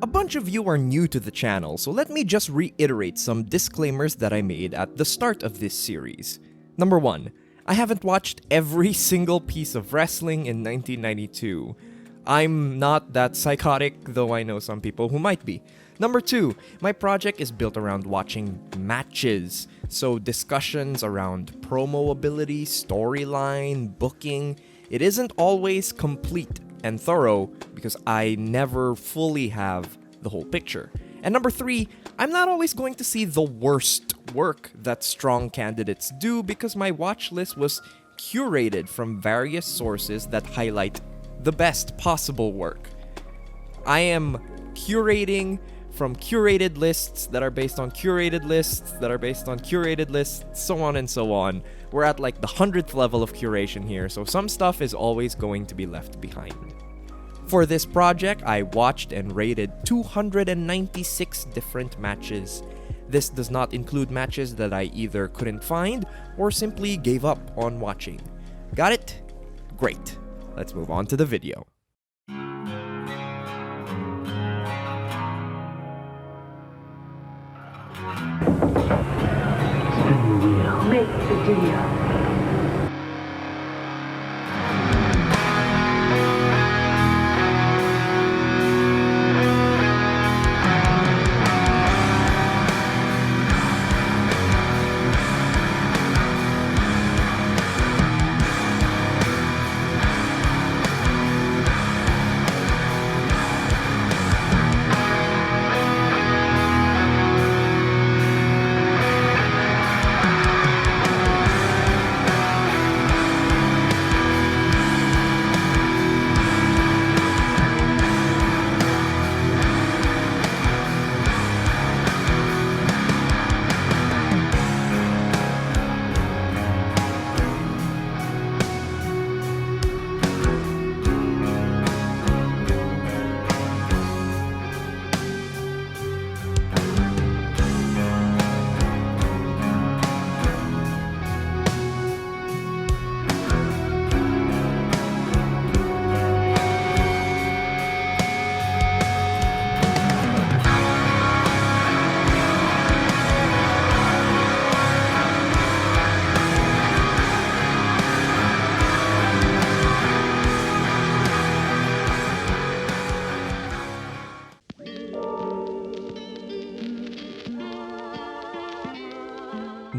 A bunch of you are new to the channel, so let me just reiterate some disclaimers that I made at the start of this series. Number 1, I haven't watched every single piece of wrestling in 1992. I'm not that psychotic, though I know some people who might be. Number 2, my project is built around watching matches, so discussions around promo ability, storyline, booking, it isn't always complete and thorough because I never fully have the whole picture. And number 3, I'm not always going to see the worst work that strong candidates do because my watch list was curated from various sources that highlight the best possible work. I am curating from curated lists that are based on curated lists that are based on curated lists, so on and so on. We're at like the 100th level of curation here, so some stuff is always going to be left behind. For this project, I watched and rated 296 different matches. This does not include matches that I either couldn't find or simply gave up on watching. Got it? Great. Let's move on to the video. Spin the wheel. Make the deal.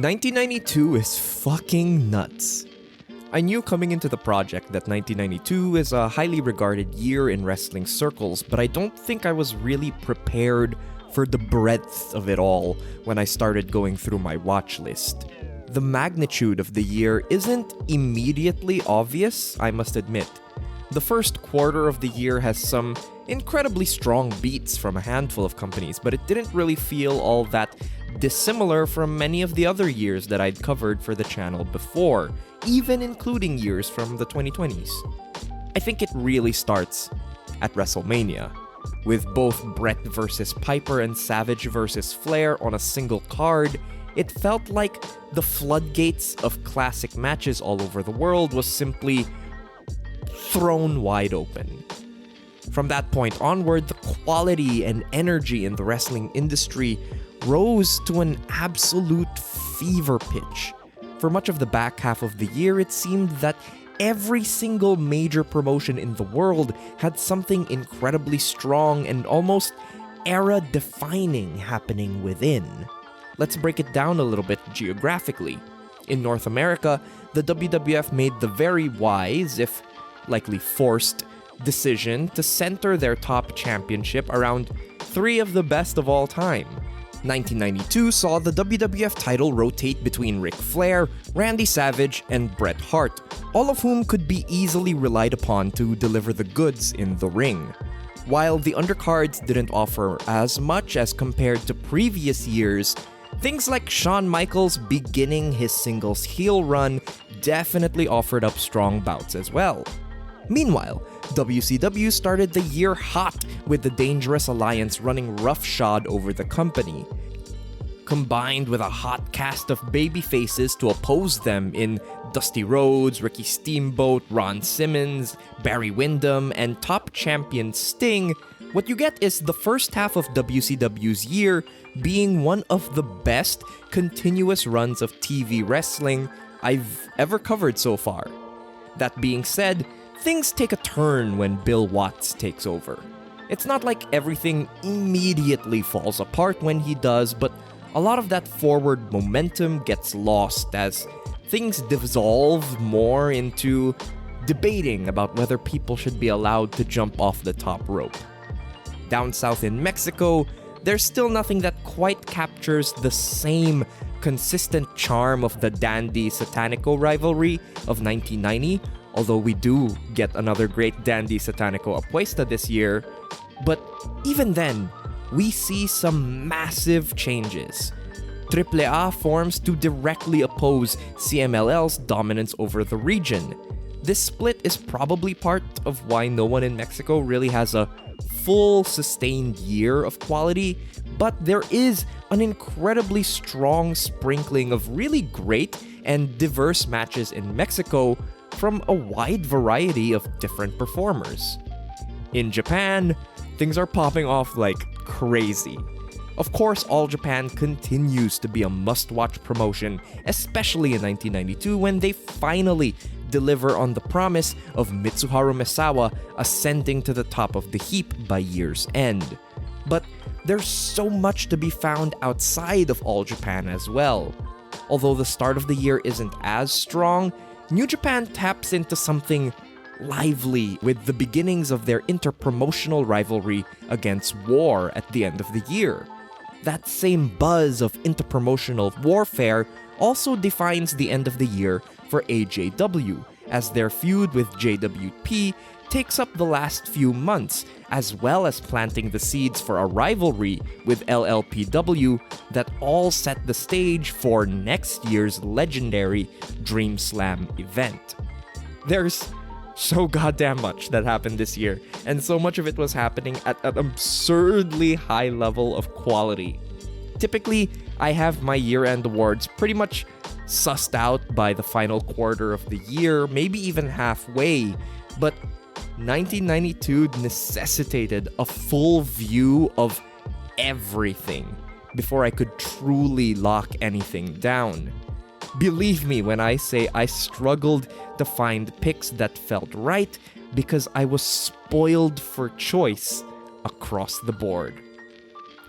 "1992 is fucking nuts." I knew coming into the project that 1992 is a highly regarded year in wrestling circles, but I don't think I was really prepared for the breadth of it all when I started going through my watch list. The magnitude of the year isn't immediately obvious, I must admit. The first quarter of the year has some incredibly strong beats from a handful of companies, but it didn't really feel all that dissimilar from many of the other years that I'd covered for the channel before, even including years from the 2020s. I think it really starts at WrestleMania, with both Bret versus Piper and Savage versus Flair on a single card. It felt like the floodgates of classic matches all over the world was simply thrown wide open. From that point onward, the quality and energy in the wrestling industry rose to an absolute fever pitch. For much of the back half of the year, it seemed that every single major promotion in the world had something incredibly strong and almost era-defining happening within. Let's break it down a little bit geographically. In North America, the WWF made the very wise, if likely forced, decision to center their top championship around three of the best of all time. 1992 saw the WWF title rotate between Ric Flair, Randy Savage, and Bret Hart, all of whom could be easily relied upon to deliver the goods in the ring. While the undercards didn't offer as much as compared to previous years, things like Shawn Michaels beginning his singles heel run definitely offered up strong bouts as well. Meanwhile, WCW started the year hot with the Dangerous Alliance running roughshod over the company. Combined with a hot cast of babyfaces to oppose them in Dusty Rhodes, Ricky Steamboat, Ron Simmons, Barry Windham, and top champion Sting, What you get is the first half of WCW's year being one of the best continuous runs of TV wrestling I've ever covered so far. That being said, things take a turn when Bill Watts takes over. It's not like everything immediately falls apart when he does, but a lot of that forward momentum gets lost as things dissolve more into debating about whether people should be allowed to jump off the top rope. Down south in Mexico, there's still nothing that quite captures the same consistent charm of the Dandy Satanico rivalry of 1990, although we do get another great Dandy Satanico Apuesta this year. But even then, we see some massive changes. AAA forms to directly oppose CMLL's dominance over the region. This split is probably part of why no one in Mexico really has a full sustained year of quality, but there is an incredibly strong sprinkling of really great and diverse matches in Mexico from a wide variety of different performers. In Japan, things are popping off like crazy. Of course, All Japan continues to be a must-watch promotion, especially in 1992 when they finally deliver on the promise of Mitsuharu Misawa ascending to the top of the heap by year's end. But there's so much to be found outside of All Japan as well. Although the start of the year isn't as strong, New Japan taps into something lively with the beginnings of their interpromotional rivalry against War at the end of the year. That same buzz of interpromotional warfare also defines the end of the year for AJW, as their feud with JWP takes up the last few months, as well as planting the seeds for a rivalry with LLPW that all set the stage for next year's legendary Dream Slam event. There's so goddamn much that happened this year, and so much of it was happening at an absurdly high level of quality. Typically, I have my year-end awards pretty much sussed out by the final quarter of the year, maybe even halfway, but 1992 necessitated a full view of everything before I could truly lock anything down. Believe me when I say I struggled to find picks that felt right because I was spoiled for choice across the board.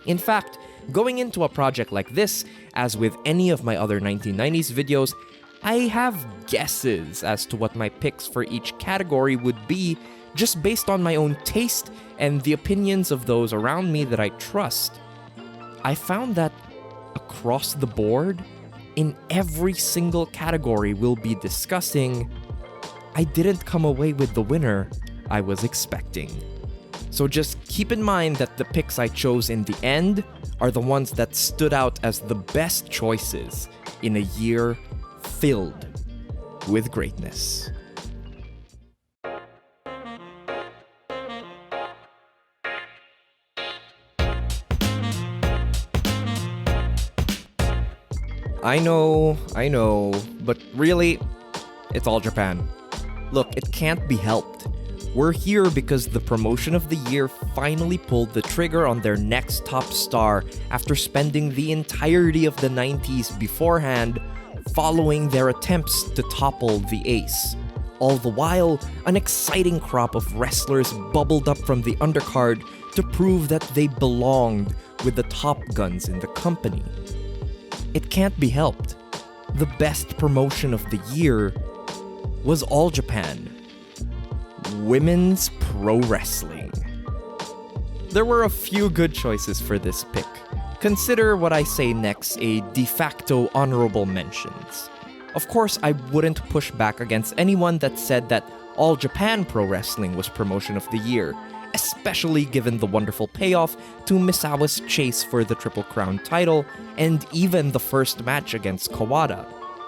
In fact, going into a project like this, as with any of my other 1990s videos, I have guesses as to what my picks for each category would be just based on my own taste and the opinions of those around me that I trust. I found that across the board, in every single category we'll be discussing, I didn't come away with the winner I was expecting. So just keep in mind that the picks I chose in the end are the ones that stood out as the best choices in a year filled with greatness. I know, but really, it's All Japan. Look, it can't be helped. We're here because the promotion of the year finally pulled the trigger on their next top star after spending the entirety of the 90s beforehand following their attempts to topple the ace. All the while, an exciting crop of wrestlers bubbled up from the undercard to prove that they belonged with the top guns in the company. It can't be helped. The best promotion of the year was All Japan. Women's Pro Wrestling. There were a few good choices for this pick. Consider what I say next a de facto honorable mentions. Of course, I wouldn't push back against anyone that said that All Japan Pro Wrestling was promotion of the year, especially given the wonderful payoff to Misawa's chase for the Triple Crown title and even the first match against Kawada.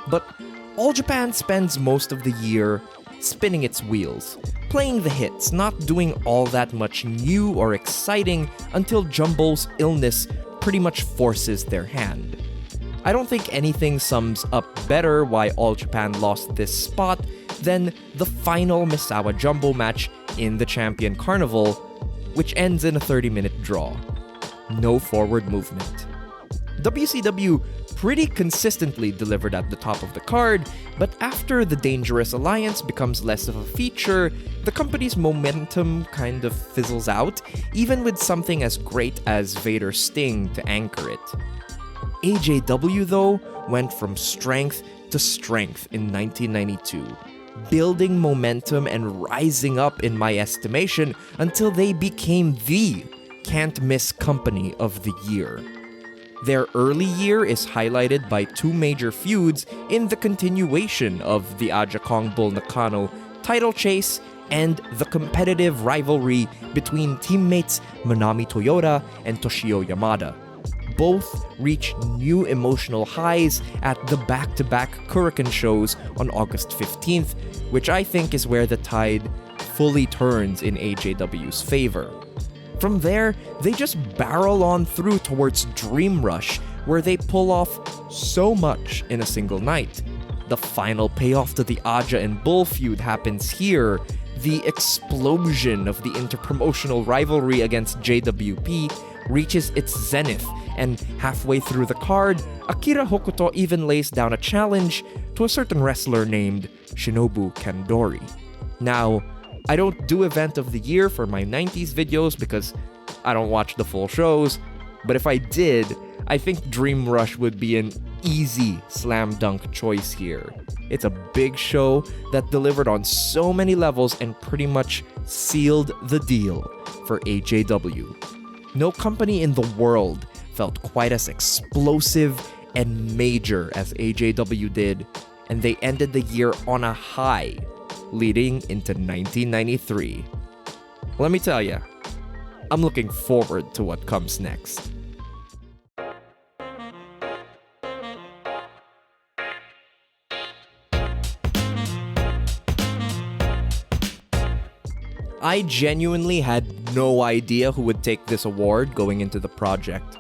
But All Japan spends most of the year spinning its wheels, playing the hits, not doing all that much new or exciting until Jumbo's illness pretty much forces their hand. I don't think anything sums up better why All Japan lost this spot than the final Misawa Jumbo match in the Champion Carnival, which ends in a 30-minute draw. No forward movement. WCW pretty consistently delivered at the top of the card, but after the Dangerous Alliance becomes less of a feature, the company's momentum kind of fizzles out, even with something as great as Vader Sting to anchor it. AJW, though, went from strength to strength in 1992, building momentum and rising up in my estimation until they became the can't-miss company of the year. Their early year is highlighted by two major feuds in the continuation of the Aja Kong Bull Nakano title chase and the competitive rivalry between teammates Manami Toyota and Toshio Yamada. Both reached new emotional highs at the back-to-back Kurikan shows on August 15th, which I think is where the tide fully turns in AJW's favor. From there, they just barrel on through towards Dream Rush, where they pull off so much in a single night. The final payoff to the Aja and Bull feud happens here. The explosion of the interpromotional rivalry against JWP reaches its zenith, and halfway through the card, Akira Hokuto even lays down a challenge to a certain wrestler named Shinobu Kandori. Now, I don't do Event of the Year for my 90s videos because I don't watch the full shows, but if I did, I think Dream Rush would be an easy slam dunk choice here. It's a big show that delivered on so many levels and pretty much sealed the deal for AJW. No company in the world felt quite as explosive and major as AJW did, and they ended the year on a high, leading into 1993. Let me tell ya, I'm looking forward to what comes next. I genuinely had no idea who would take this award going into the project.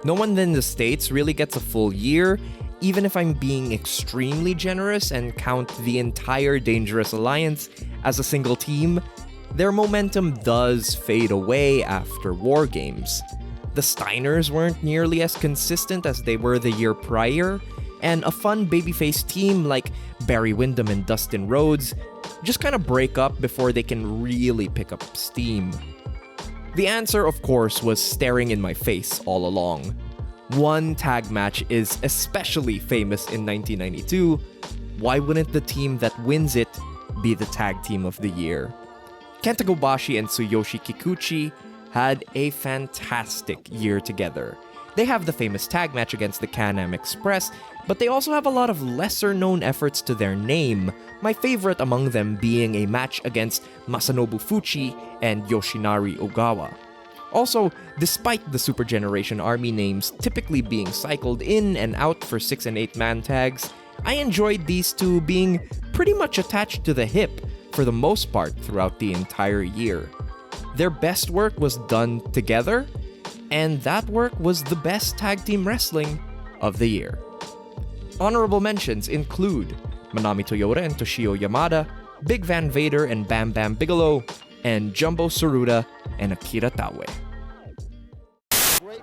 No one in the States really gets a full year, even if I'm being extremely generous and count the entire Dangerous Alliance as a single team. Their momentum does fade away after WarGames. The Steiners weren't nearly as consistent as they were the year prior, and a fun babyface team like Barry Windham and Dustin Rhodes just kind of break up before they can really pick up steam. The answer, of course, was staring in my face all along. One tag match is especially famous in 1992. Why wouldn't the team that wins it be the tag team of the year? Kenta Kobashi and Tsuyoshi Kikuchi had a fantastic year together. They have the famous tag match against the Can-Am Express, but they also have a lot of lesser-known efforts to their name, my favorite among them being a match against Masanobu Fuchi and Yoshinari Ogawa. Also, despite the Super Generation Army names typically being cycled in and out for 6 and 8 man tags, I enjoyed these two being pretty much attached to the hip for the most part throughout the entire year. Their best work was done together, and that work was the best tag team wrestling of the year. Honorable mentions include Manami Toyota and Toshio Yamada, Big Van Vader and Bam Bam Bigelow, and Jumbo Tsuruta and Akira Taue.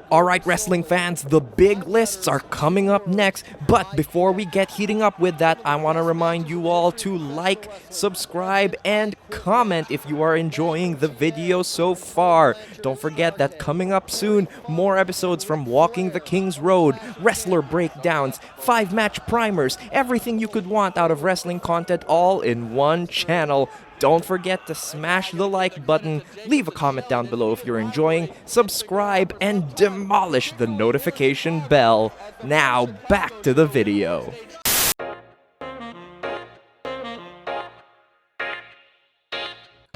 Alright, wrestling fans, the big lists are coming up next, but before we get heating up with that, I want to remind you all to like, subscribe, and comment if you are enjoying the video so far. Don't forget that coming up soon, more episodes from Walking the King's Road, wrestler breakdowns, 5-match primers, everything you could want out of wrestling content all in one channel. Don't forget to smash the like button, leave a comment down below if you're enjoying, subscribe, and demolish the notification bell. Now, back to the video.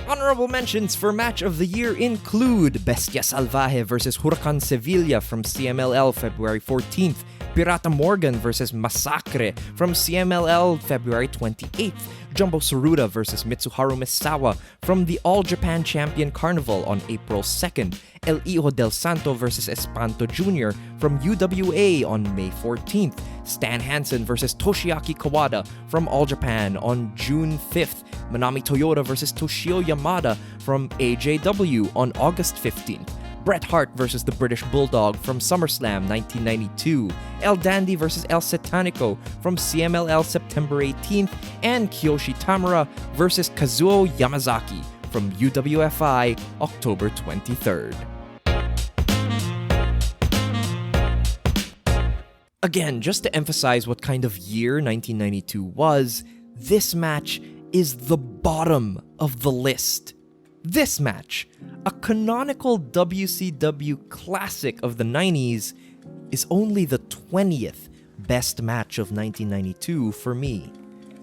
Honorable mentions for Match of the Year include Bestia Salvaje vs. Huracan Sevilla from CMLL February 14th, Pirata Morgan vs. Massacre from CMLL February 28th, Jumbo Tsuruta versus Mitsuharu Misawa from the All Japan Champion Carnival on April 2nd, El Hijo del Santo versus Espanto Jr. from UWA on May 14th, Stan Hansen versus Toshiaki Kawada from All Japan on June 5th, Manami Toyota versus Toshio Yamada from AJW on August 15th, Bret Hart versus the British Bulldog from SummerSlam 1992, El Dandy versus El Satanico from CMLL September 18th, and Kiyoshi Tamura versus Kazuo Yamazaki from UWFI October 23rd. Again, just to emphasize what kind of year 1992 was, this match is the bottom of the list. This match, a canonical WCW classic of the 90s, is only the 20th best match of 1992 for me.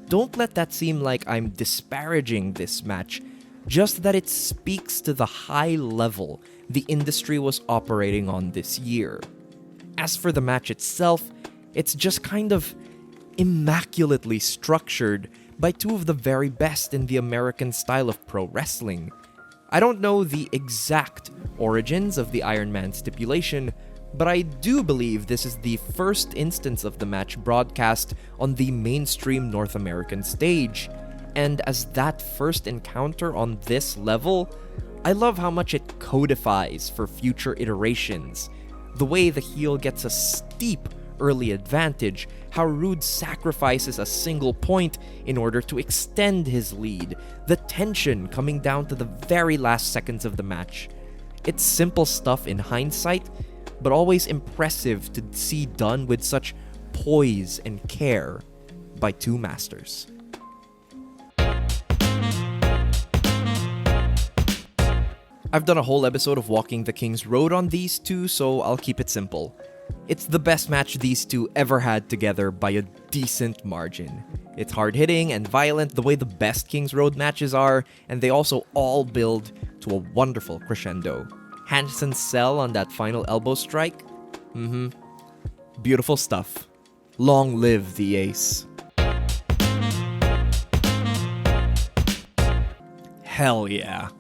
Don't let that seem like I'm disparaging this match, just that it speaks to the high level the industry was operating on this year. As for the match itself, it's just kind of immaculately structured by two of the very best in the American style of pro wrestling. I don't know the exact origins of the Iron Man stipulation, but I do believe this is the first instance of the match broadcast on the mainstream North American stage. And as that first encounter on this level, I love how much it codifies for future iterations. The way the heel gets a steep early advantage, how Rude sacrifices a single point in order to extend his lead, the tension coming down to the very last seconds of the match. It's simple stuff in hindsight, but always impressive to see done with such poise and care by two masters. I've done a whole episode of Walking the King's Road on these two, so I'll keep it simple. It's the best match these two ever had together by a decent margin. It's hard-hitting and violent the way the best King's Road matches are, and they also all build to a wonderful crescendo. Hansen's sell on that final elbow strike? Beautiful stuff. Long live the ace. Hell yeah.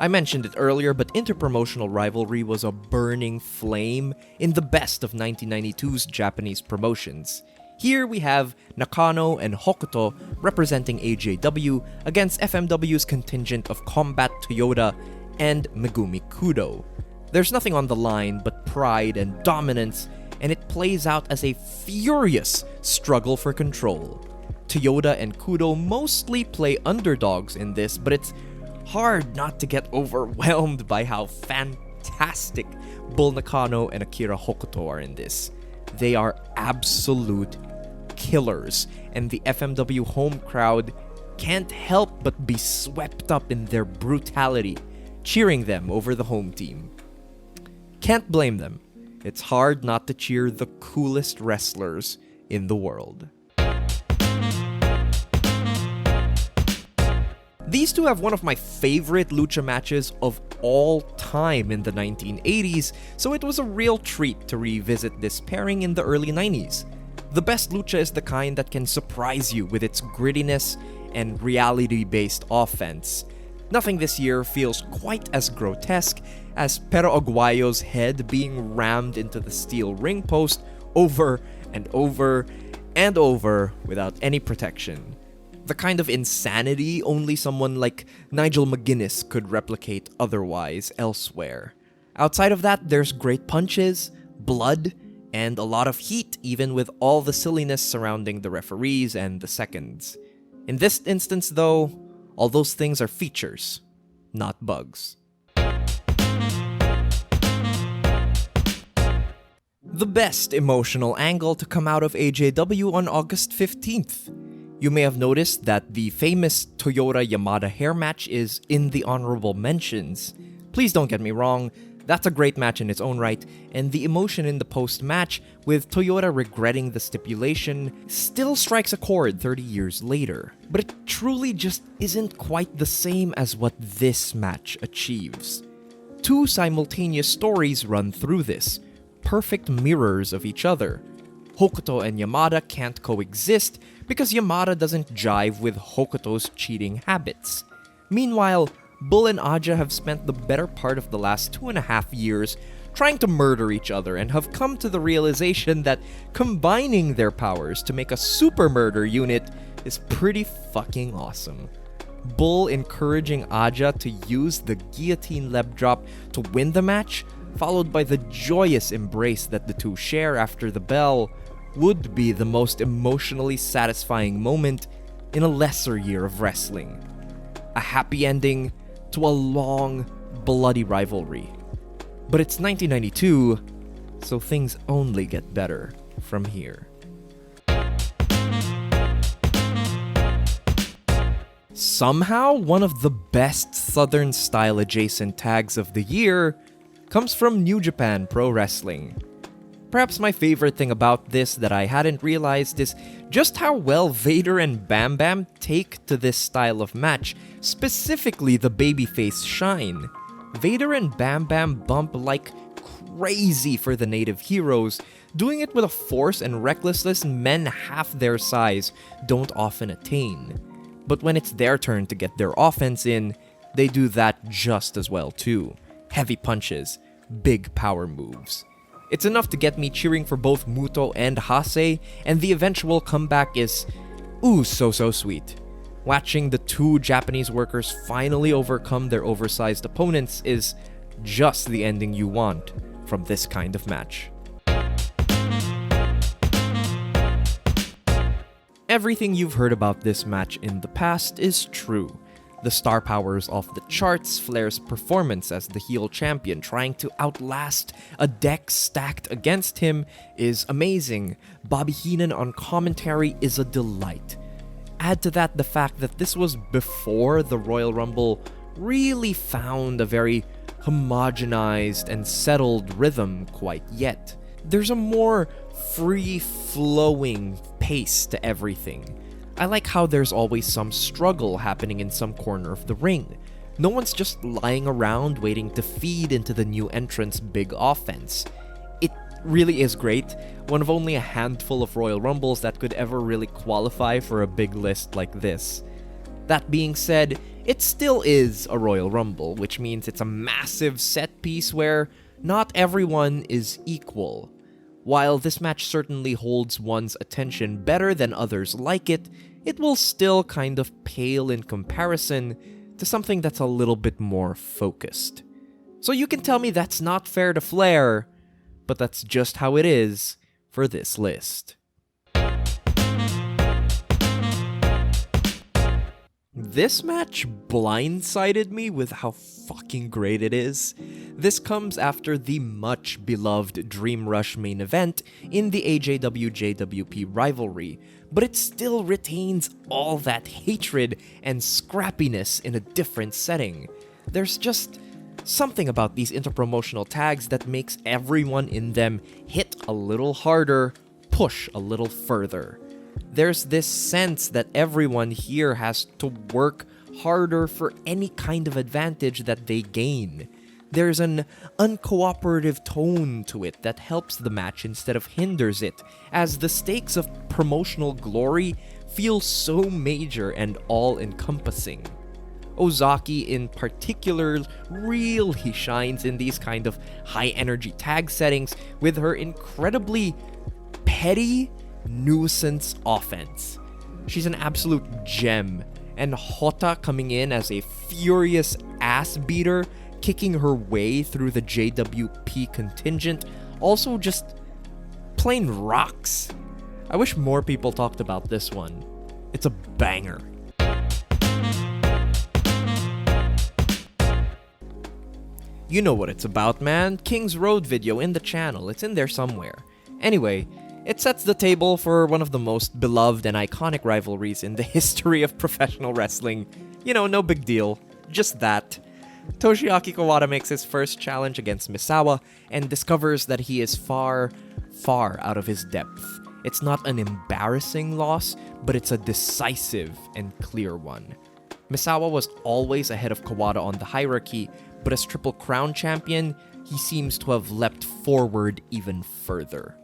I mentioned it earlier, but interpromotional rivalry was a burning flame in the best of 1992's Japanese promotions. Here we have Nakano and Hokuto representing AJW against FMW's contingent of Combat Toyota and Megumi Kudo. There's nothing on the line but pride and dominance, and it plays out as a furious struggle for control. Toyota and Kudo mostly play underdogs in this, but it's hard not to get overwhelmed by how fantastic Bull Nakano and Akira Hokuto are in this. They are absolute killers, and the FMW home crowd can't help but be swept up in their brutality, cheering them over the home team. Can't blame them. It's hard not to cheer the coolest wrestlers in the world. These two have one of my favorite lucha matches of all time in the 1980s, so it was a real treat to revisit this pairing in the early 90s. The best lucha is the kind that can surprise you with its grittiness and reality-based offense. Nothing this year feels quite as grotesque as Pero Aguayo's head being rammed into the steel ring post over and over and over without any protection. The kind of insanity only someone like Nigel McGuinness could replicate otherwise elsewhere. Outside of that, there's great punches, blood, and a lot of heat, even with all the silliness surrounding the referees and the seconds. In this instance, though, all those things are features, not bugs. The best emotional angle to come out of AJW on August 15th. You may have noticed that the famous Toyota Yamada hair match is in the honorable mentions. Please don't get me wrong, that's a great match in its own right, and the emotion in the post-match, with Toyota regretting the stipulation, still strikes a chord 30 years later. But it truly just isn't quite the same as what this match achieves. Two simultaneous stories run through this, perfect mirrors of each other. Hokuto and Yamada can't coexist because Yamada doesn't jive with Hokuto's cheating habits. Meanwhile, Bull and Aja have spent the better part of the last 2.5 years trying to murder each other and have come to the realization that combining their powers to make a super murder unit is pretty fucking awesome. Bull encouraging Aja to use the guillotine leb drop to win the match, followed by the joyous embrace that the two share after the bell, would be the most emotionally satisfying moment in a lesser year of wrestling. A happy ending to a long, bloody rivalry. But it's 1992, so things only get better from here. Somehow, one of the best Southern style adjacent tags of the year comes from New Japan Pro Wrestling. Perhaps my favorite thing about this that I hadn't realized is just how well Vader and Bam Bam take to this style of match, specifically the babyface shine. Vader and Bam Bam bump like crazy for the native heroes, doing it with a force and recklessness men half their size don't often attain. But when it's their turn to get their offense in, they do that just as well too. Heavy punches, big power moves. It's enough to get me cheering for both Muto and Hase, and the eventual comeback is so sweet. Watching the two Japanese workers finally overcome their oversized opponents is just the ending you want from this kind of match. Everything you've heard about this match in the past is true. The star power is off the charts, Flair's performance as the heel champion trying to outlast a deck stacked against him is amazing. Bobby Heenan on commentary is a delight. Add to that the fact that this was before the Royal Rumble really found a very homogenized and settled rhythm quite yet. There's a more free-flowing pace to everything. I like how there's always some struggle happening in some corner of the ring. No one's just lying around waiting to feed into the new entrant's big offense. It really is great, one of only a handful of Royal Rumbles that could ever really qualify for a big list like this. That being said, it still is a Royal Rumble, which means it's a massive set piece where not everyone is equal. While this match certainly holds one's attention better than others like it, it will still kind of pale in comparison to something that's a little bit more focused. So you can tell me that's not fair to Flair, but that's just how it is for this list. This match blindsided me with how fucking great it is. This comes after the much beloved Dream Rush main event in the AJW-JWP rivalry, but it still retains all that hatred and scrappiness in a different setting. There's just something about these interpromotional tags that makes everyone in them hit a little harder, push a little further. There's this sense that everyone here has to work harder for any kind of advantage that they gain. There's an uncooperative tone to it that helps the match instead of hinders it, as the stakes of promotional glory feel so major and all-encompassing. Ozaki in particular really shines in these kind of high-energy tag settings with her incredibly petty nuisance offense. She's an absolute gem, and Hota coming in as a furious ass beater, kicking her way through the JWP contingent, also just plain rocks. I wish more people talked about this one. It's a banger. You know what it's about, man. King's Road video in the channel. It's in there somewhere. Anyway, it sets the table for one of the most beloved and iconic rivalries in the history of professional wrestling. You know, no big deal. Just that. Toshiaki Kawada makes his first challenge against Misawa and discovers that he is far, far out of his depth. It's not an embarrassing loss, but it's a decisive and clear one. Misawa was always ahead of Kawada on the hierarchy, but as Triple Crown champion, he seems to have leapt forward even further.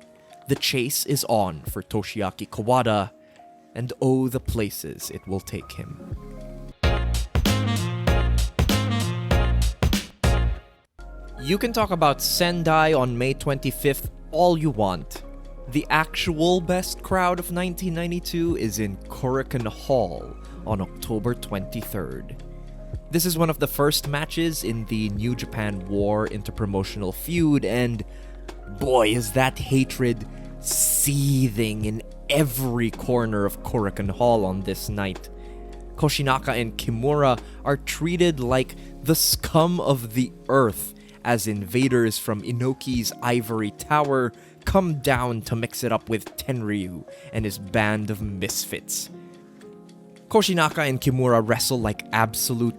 The chase is on for Toshiaki Kawada, and oh, the places it will take him. You can talk about Sendai on May 25th all you want. The actual best crowd of 1992 is in Korakuen Hall on October 23rd. This is one of the first matches in the New Japan War interpromotional feud, and boy, is that hatred seething in every corner of Korakuen Hall on this night. Koshinaka and Kimura are treated like the scum of the earth as invaders from Inoki's ivory tower come down to mix it up with Tenryu and his band of misfits. Koshinaka and Kimura wrestle like absolute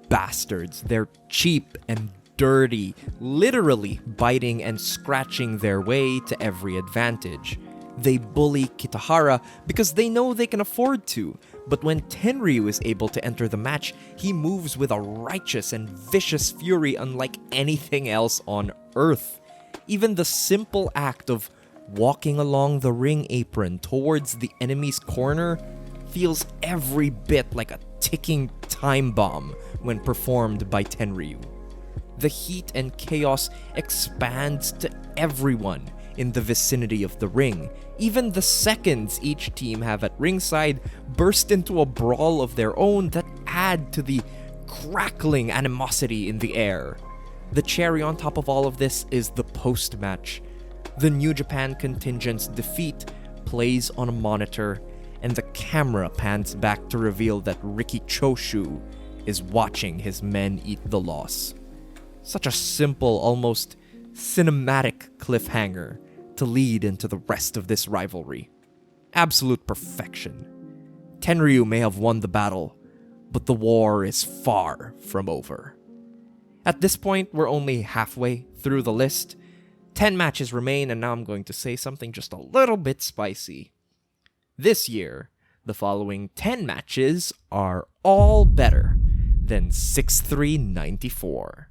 bastards. They're cheap and dirty, literally biting and scratching their way to every advantage. They bully Kitahara because they know they can afford to, but when Tenryu is able to enter the match, he moves with a righteous and vicious fury unlike anything else on earth. Even the simple act of walking along the ring apron towards the enemy's corner feels every bit like a ticking time bomb when performed by Tenryu. The heat and chaos expands to everyone in the vicinity of the ring. Even the seconds each team have at ringside burst into a brawl of their own that add to the crackling animosity in the air. The cherry on top of all of this is the post-match. The New Japan contingent's defeat plays on a monitor, and the camera pans back to reveal that Riki Choshu is watching his men eat the loss. Such a simple, almost cinematic cliffhanger to lead into the rest of this rivalry. Absolute perfection. Tenryu may have won the battle, but the war is far from over. At this point, we're only halfway through the list. 10 matches remain, and now I'm going to say something just a little bit spicy. This year, the following 10 matches are all better than 6-3-94.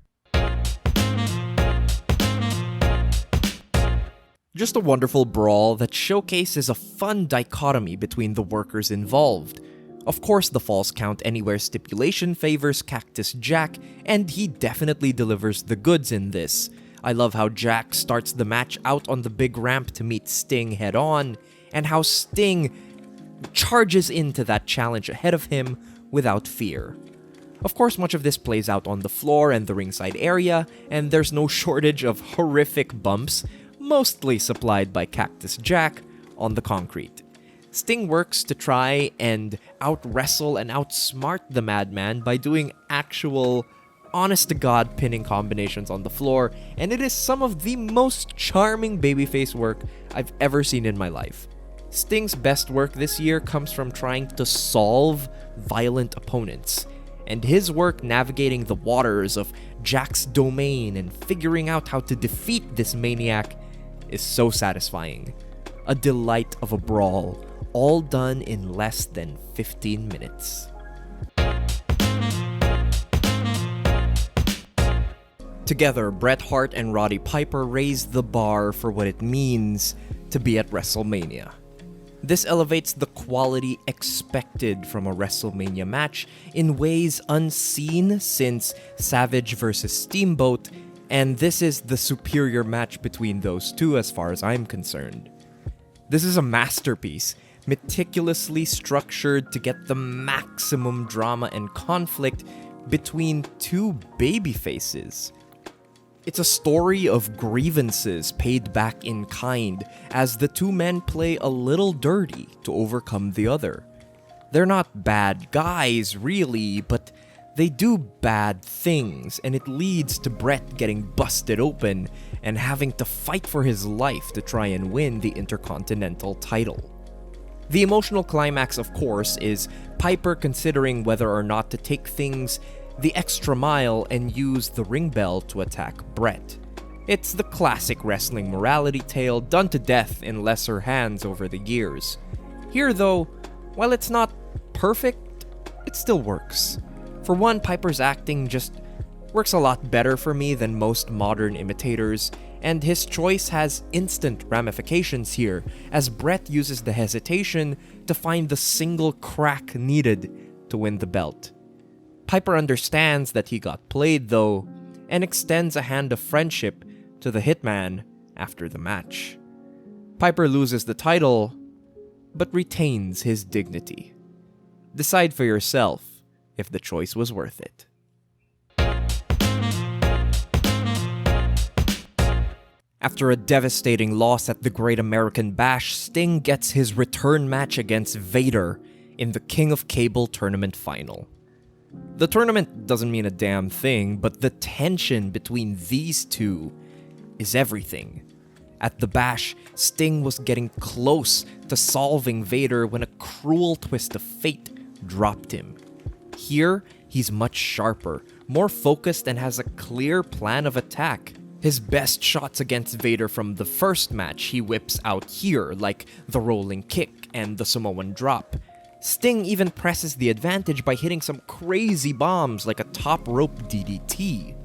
Just a wonderful brawl that showcases a fun dichotomy between the workers involved. Of course, the Falls Count Anywhere stipulation favors Cactus Jack, and he definitely delivers the goods in this. I love how Jack starts the match out on the big ramp to meet Sting head-on, and how Sting charges into that challenge ahead of him without fear. Of course, much of this plays out on the floor and the ringside area, and there's no shortage of horrific bumps, mostly supplied by Cactus Jack, on the concrete. Sting works to try and out-wrestle and outsmart the Madman by doing actual, honest-to-God pinning combinations on the floor, and it is some of the most charming babyface work I've ever seen in my life. Sting's best work this year comes from trying to solve violent opponents, and his work navigating the waters of Jack's domain and figuring out how to defeat this maniac is so satisfying. A delight of a brawl, all done in less than 15 minutes. Together, Bret Hart and Roddy Piper raised the bar for what it means to be at WrestleMania. This elevates the quality expected from a WrestleMania match in ways unseen since Savage vs. Steamboat, and this is the superior match between those two as far as I'm concerned. This is a masterpiece, meticulously structured to get the maximum drama and conflict between two babyfaces. It's a story of grievances paid back in kind as the two men play a little dirty to overcome the other. They're not bad guys, really, but they do bad things, and it leads to Bret getting busted open and having to fight for his life to try and win the Intercontinental title. The emotional climax, of course, is Piper considering whether or not to take things the extra mile and use the ring bell to attack Bret. It's the classic wrestling morality tale done to death in lesser hands over the years. Here, though, while it's not perfect, it still works. For one, Piper's acting just works a lot better for me than most modern imitators, and his choice has instant ramifications here, as Bret uses the hesitation to find the single crack needed to win the belt. Piper understands that he got played though, and extends a hand of friendship to the Hitman after the match. Piper loses the title, but retains his dignity. Decide for yourself if the choice was worth it. After a devastating loss at the Great American Bash, Sting gets his return match against Vader in the King of Cable tournament final. The tournament doesn't mean a damn thing, but the tension between these two is everything. At the Bash, Sting was getting close to solving Vader when a cruel twist of fate dropped him. Here, he's much sharper, more focused, and has a clear plan of attack. His best shots against Vader from the first match he whips out here, like the rolling kick and the Samoan drop. Sting even presses the advantage by hitting some crazy bombs like a top rope DDT.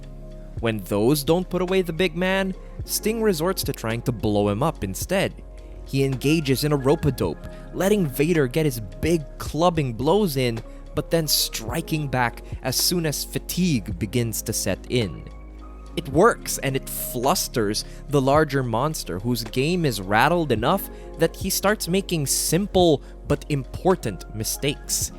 When those don't put away the big man, Sting resorts to trying to blow him up instead. He engages in a rope-a-dope, letting Vader get his big clubbing blows in, but then striking back as soon as fatigue begins to set in. It works, and it flusters the larger monster, whose game is rattled enough that he starts making simple but important mistakes.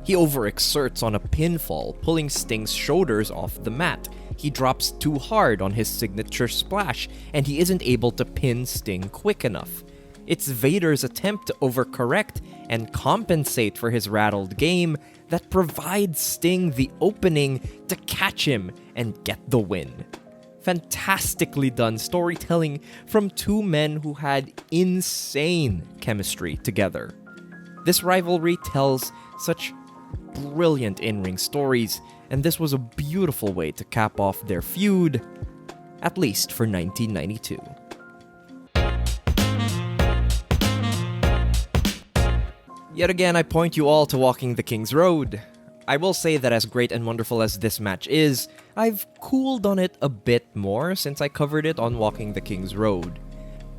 He overexerts on a pinfall, pulling Sting's shoulders off the mat. He drops too hard on his signature splash, and he isn't able to pin Sting quick enough. It's Vader's attempt to overcorrect and compensate for his rattled game that provides Sting the opening to catch him and get the win. Fantastically done storytelling from two men who had insane chemistry together. This rivalry tells such brilliant in-ring stories, and this was a beautiful way to cap off their feud, at least for 1992. Yet again, I point you all to Walking the King's Road. I will say that as great and wonderful as this match is, I've cooled on it a bit more since I covered it on Walking the King's Road.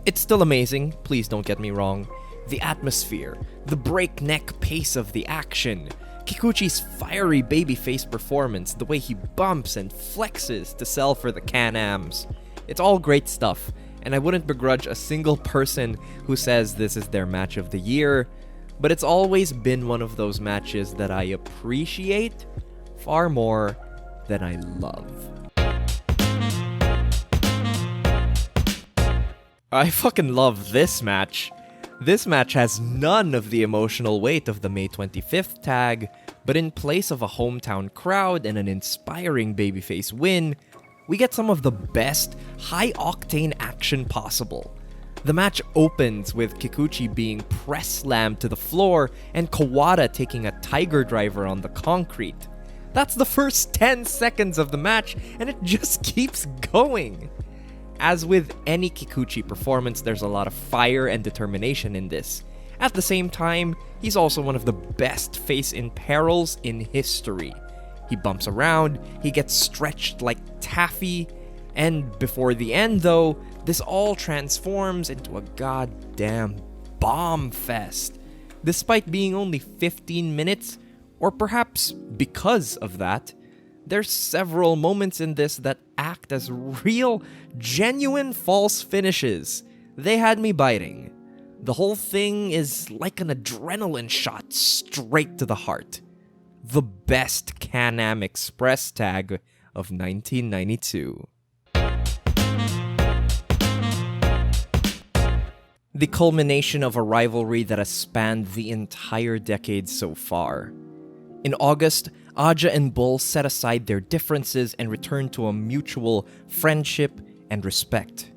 It's still amazing, please don't get me wrong. The atmosphere, the breakneck pace of the action, Kikuchi's fiery babyface performance, the way he bumps and flexes to sell for the Can-Ams. It's all great stuff, and I wouldn't begrudge a single person who says this is their match of the year, but it's always been one of those matches that I appreciate far more than I love. I fucking love this match. This match has none of the emotional weight of the May 25th tag, but in place of a hometown crowd and an inspiring babyface win, we get some of the best high-octane action possible. The match opens with Kikuchi being press-slammed to the floor and Kawada taking a tiger driver on the concrete. That's the first 10 seconds of the match, and it just keeps going. As with any Kikuchi performance, there's a lot of fire and determination in this. At the same time, he's also one of the best face in perils in history. He bumps around, he gets stretched like taffy, and before the end though, this all transforms into a goddamn bomb fest. Despite being only 15 minutes, or perhaps because of that, there's several moments in this that act as real, genuine false finishes. They had me biting. The whole thing is like an adrenaline shot straight to the heart. The best Can-Am Express tag of 1992. The culmination of a rivalry that has spanned the entire decade so far. In August, Aja and Bull set aside their differences and returned to a mutual friendship and respect.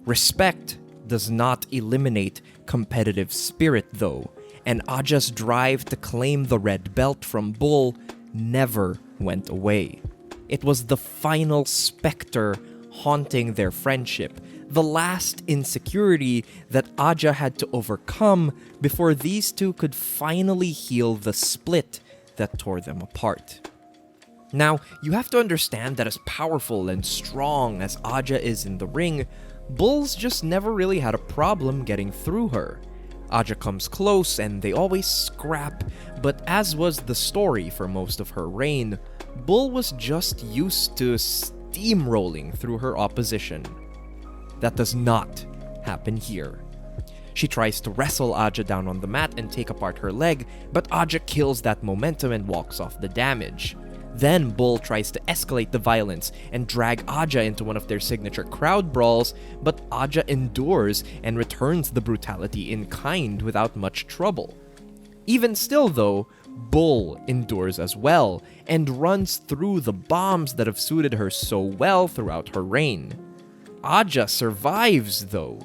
Respect does not eliminate competitive spirit though, and Aja's drive to claim the red belt from Bull never went away. It was the final specter haunting their friendship, the last insecurity that Aja had to overcome before these two could finally heal the split that tore them apart. Now, you have to understand that as powerful and strong as Aja is in the ring, Bull's just never really had a problem getting through her. Aja comes close and they always scrap, but as was the story for most of her reign, Bull was just used to steamrolling through her opposition. That does not happen here. She tries to wrestle Aja down on the mat and take apart her leg, but Aja kills that momentum and walks off the damage. Then Bull tries to escalate the violence and drag Aja into one of their signature crowd brawls, but Aja endures and returns the brutality in kind without much trouble. Even still though, Bull endures as well and runs through the bombs that have suited her so well throughout her reign. Aja survives though.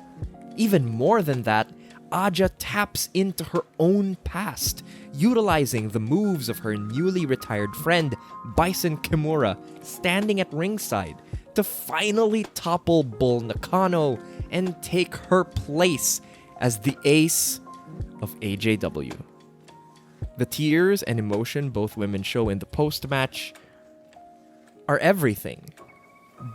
Even more than that, Aja taps into her own past, utilizing the moves of her newly retired friend, Bison Kimura, standing at ringside, to finally topple Bull Nakano and take her place as the ace of AJW. The tears and emotion both women show in the post-match are everything.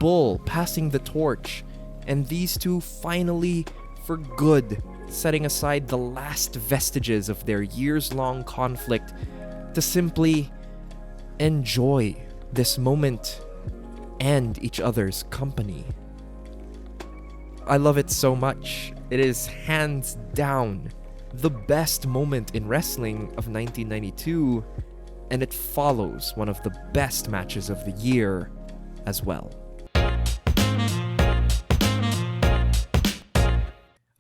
Bull passing the torch, and these two finally, for good, setting aside the last vestiges of their years-long conflict to simply enjoy this moment and each other's company. I love it so much. It is hands down the best moment in wrestling of 1992, and it follows one of the best matches of the year as well.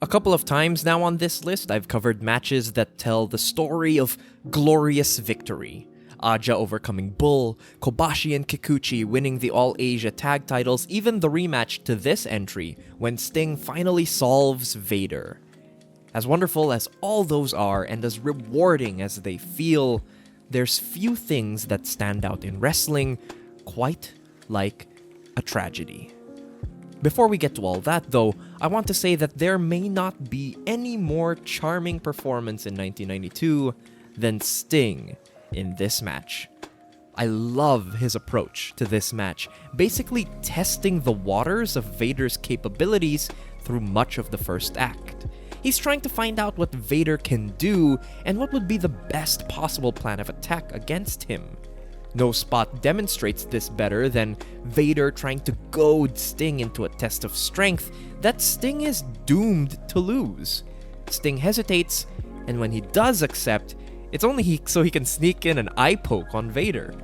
A couple of times now on this list, I've covered matches that tell the story of glorious victory. Aja overcoming Bull, Kobashi and Kikuchi winning the All-Asia tag titles, even the rematch to this entry when Sting finally solves Vader. As wonderful as all those are and as rewarding as they feel, there's few things that stand out in wrestling quite like a tragedy. Before we get to all that, though, I want to say that there may not be any more charming performance in 1992 than Sting in this match. I love his approach to this match, basically testing the waters of Vader's capabilities through much of the first act. He's trying to find out what Vader can do and what would be the best possible plan of attack against him. No spot demonstrates this better than Vader trying to goad Sting into a test of strength that Sting is doomed to lose. Sting hesitates, and when he does accept, it's only so he can sneak in an eye poke on Vader.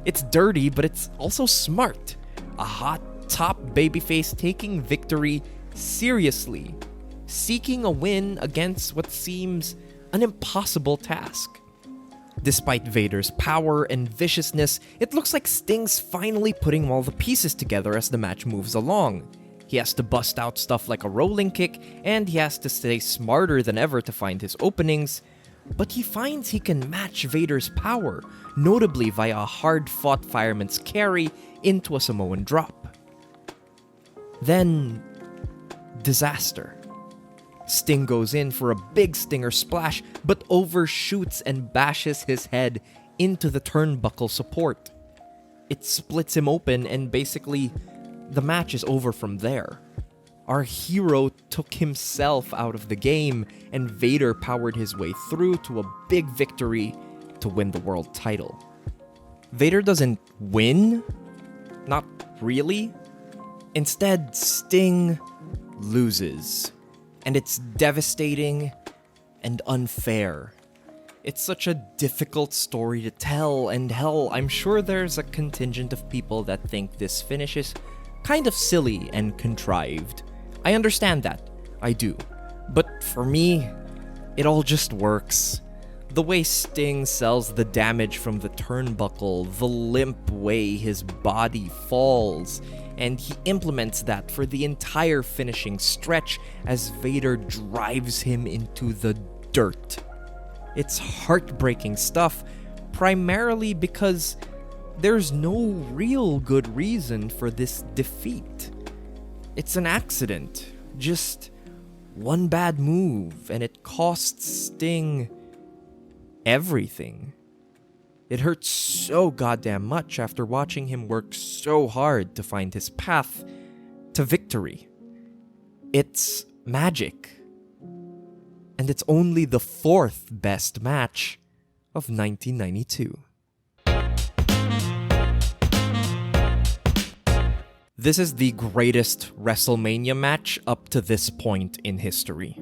It's dirty, but it's also smart. A hot top babyface taking victory seriously, seeking a win against what seems an impossible task. Despite Vader's power and viciousness, it looks like Sting's finally putting all the pieces together as the match moves along. He has to bust out stuff like a rolling kick, and he has to stay smarter than ever to find his openings, but he finds he can match Vader's power, notably via a hard-fought fireman's carry into a Samoan drop. Then, disaster. Sting goes in for a big stinger splash, but overshoots and bashes his head into the turnbuckle support. It splits him open, and basically, the match is over from there. Our hero took himself out of the game, and Vader powered his way through to a big victory to win the world title. Vader doesn't win? Not really. Instead, Sting loses. And it's devastating and unfair. It's such a difficult story to tell, and hell, I'm sure there's a contingent of people that think this finish is kind of silly and contrived. I understand that. I do. But for me, it all just works. The way Sting sells the damage from the turnbuckle, the limp way his body falls, and he implements that for the entire finishing stretch as Vader drives him into the dirt. It's heartbreaking stuff, primarily because there's no real good reason for this defeat. It's an accident, just one bad move, and it costs Sting everything. It hurts so goddamn much after watching him work so hard to find his path to victory. It's magic. And it's only the 4th best match of 1992. This is the greatest WrestleMania match up to this point in history.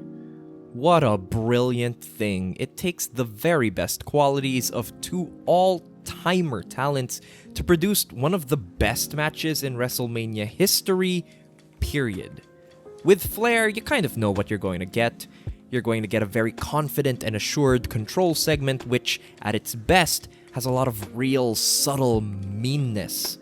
What a brilliant thing. It takes the very best qualities of two all-timer talents to produce one of the best matches in WrestleMania history, period. With Flair, you kind of know what you're going to get. You're going to get a very confident and assured control segment, which, at its best, has a lot of real subtle meanness.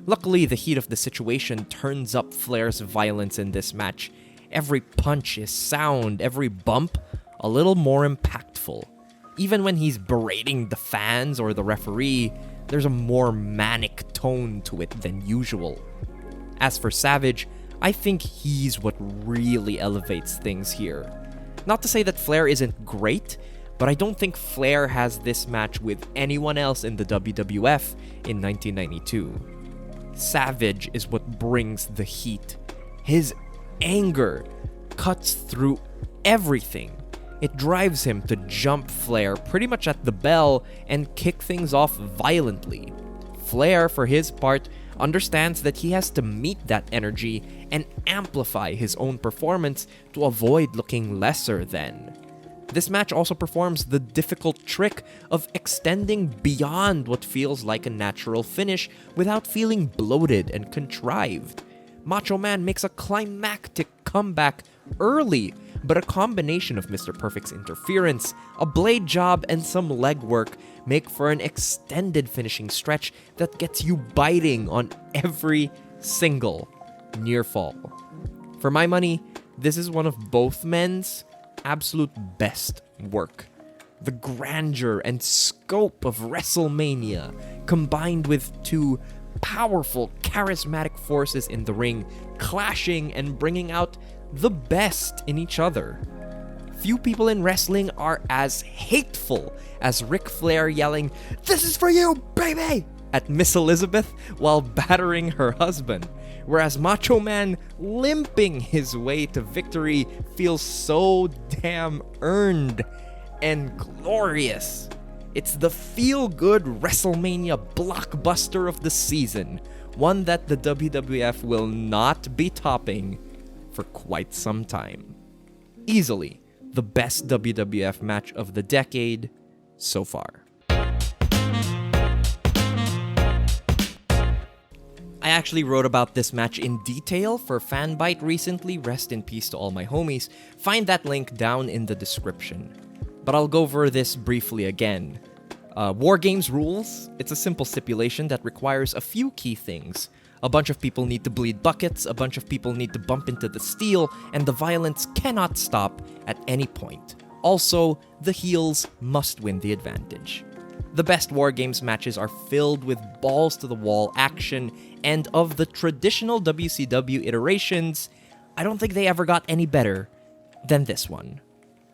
Luckily, the heat of the situation turns up Flair's violence in this match. Every punch is sound, every bump a little more impactful. Even when he's berating the fans or the referee, there's a more manic tone to it than usual. As for Savage, I think he's what really elevates things here. Not to say that Flair isn't great, but I don't think Flair has this match with anyone else in the WWF in 1992. Savage is what brings the heat. His anger cuts through everything. It drives him to jump Flair pretty much at the bell and kick things off violently. Flair, for his part, understands that he has to meet that energy and amplify his own performance to avoid looking lesser than. This match also performs the difficult trick of extending beyond what feels like a natural finish without feeling bloated and contrived. Macho Man makes a climactic comeback early, but a combination of Mr. Perfect's interference, a blade job, and some leg work make for an extended finishing stretch that gets you biting on every single near fall. For my money, this is one of both men's absolute best work. The grandeur and scope of WrestleMania, combined with two powerful, charismatic forces in the ring, clashing and bringing out the best in each other. Few people in wrestling are as hateful as Ric Flair yelling, "This is for you, baby!" at Miss Elizabeth while battering her husband, whereas Macho Man limping his way to victory feels so damn earned and glorious. It's the feel-good WrestleMania blockbuster of the season, one that the WWF will not be topping for quite some time. Easily the best WWF match of the decade so far. I actually wrote about this match in detail for Fanbyte recently, rest in peace to all my homies. Find that link down in the description. But I'll go over this briefly again. WarGames rules, it's a simple stipulation that requires a few key things. A bunch of people need to bleed buckets, a bunch of people need to bump into the steel, and the violence cannot stop at any point. Also, the heels must win the advantage. The best WarGames matches are filled with balls-to-the-wall action, and of the traditional WCW iterations, I don't think they ever got any better than this one.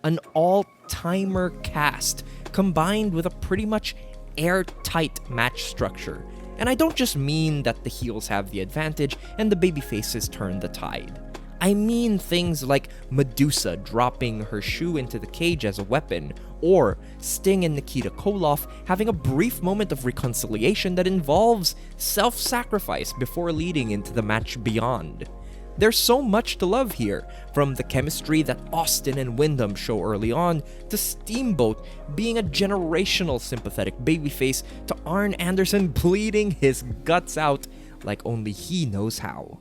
An all-timer cast, combined with a pretty much airtight match structure. And I don't just mean that the heels have the advantage and the babyfaces turn the tide. I mean things like Medusa dropping her shoe into the cage as a weapon, or Sting and Nikita Koloff having a brief moment of reconciliation that involves self-sacrifice before leading into the match beyond. There's so much to love here, from the chemistry that Austin and Wyndham show early on, to Steamboat being a generational sympathetic babyface, to Arn Anderson bleeding his guts out like only he knows how.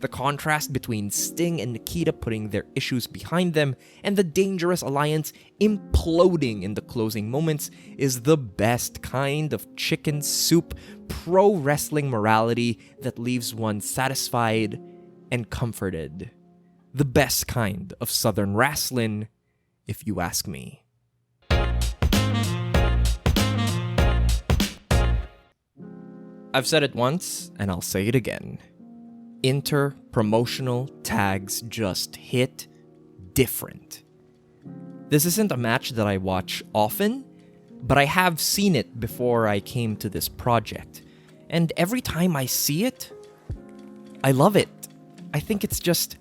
The contrast between Sting and Nikita putting their issues behind them and the Dangerous Alliance imploding in the closing moments is the best kind of chicken soup pro wrestling morality that leaves one satisfied and comforted. The best kind of Southern wrestling, if you ask me. I've said it once, and I'll say it again. Inter-promotional tags just hit different. This isn't a match that I watch often, but I have seen it before I came to this project. And every time I see it, I love it. I think it's just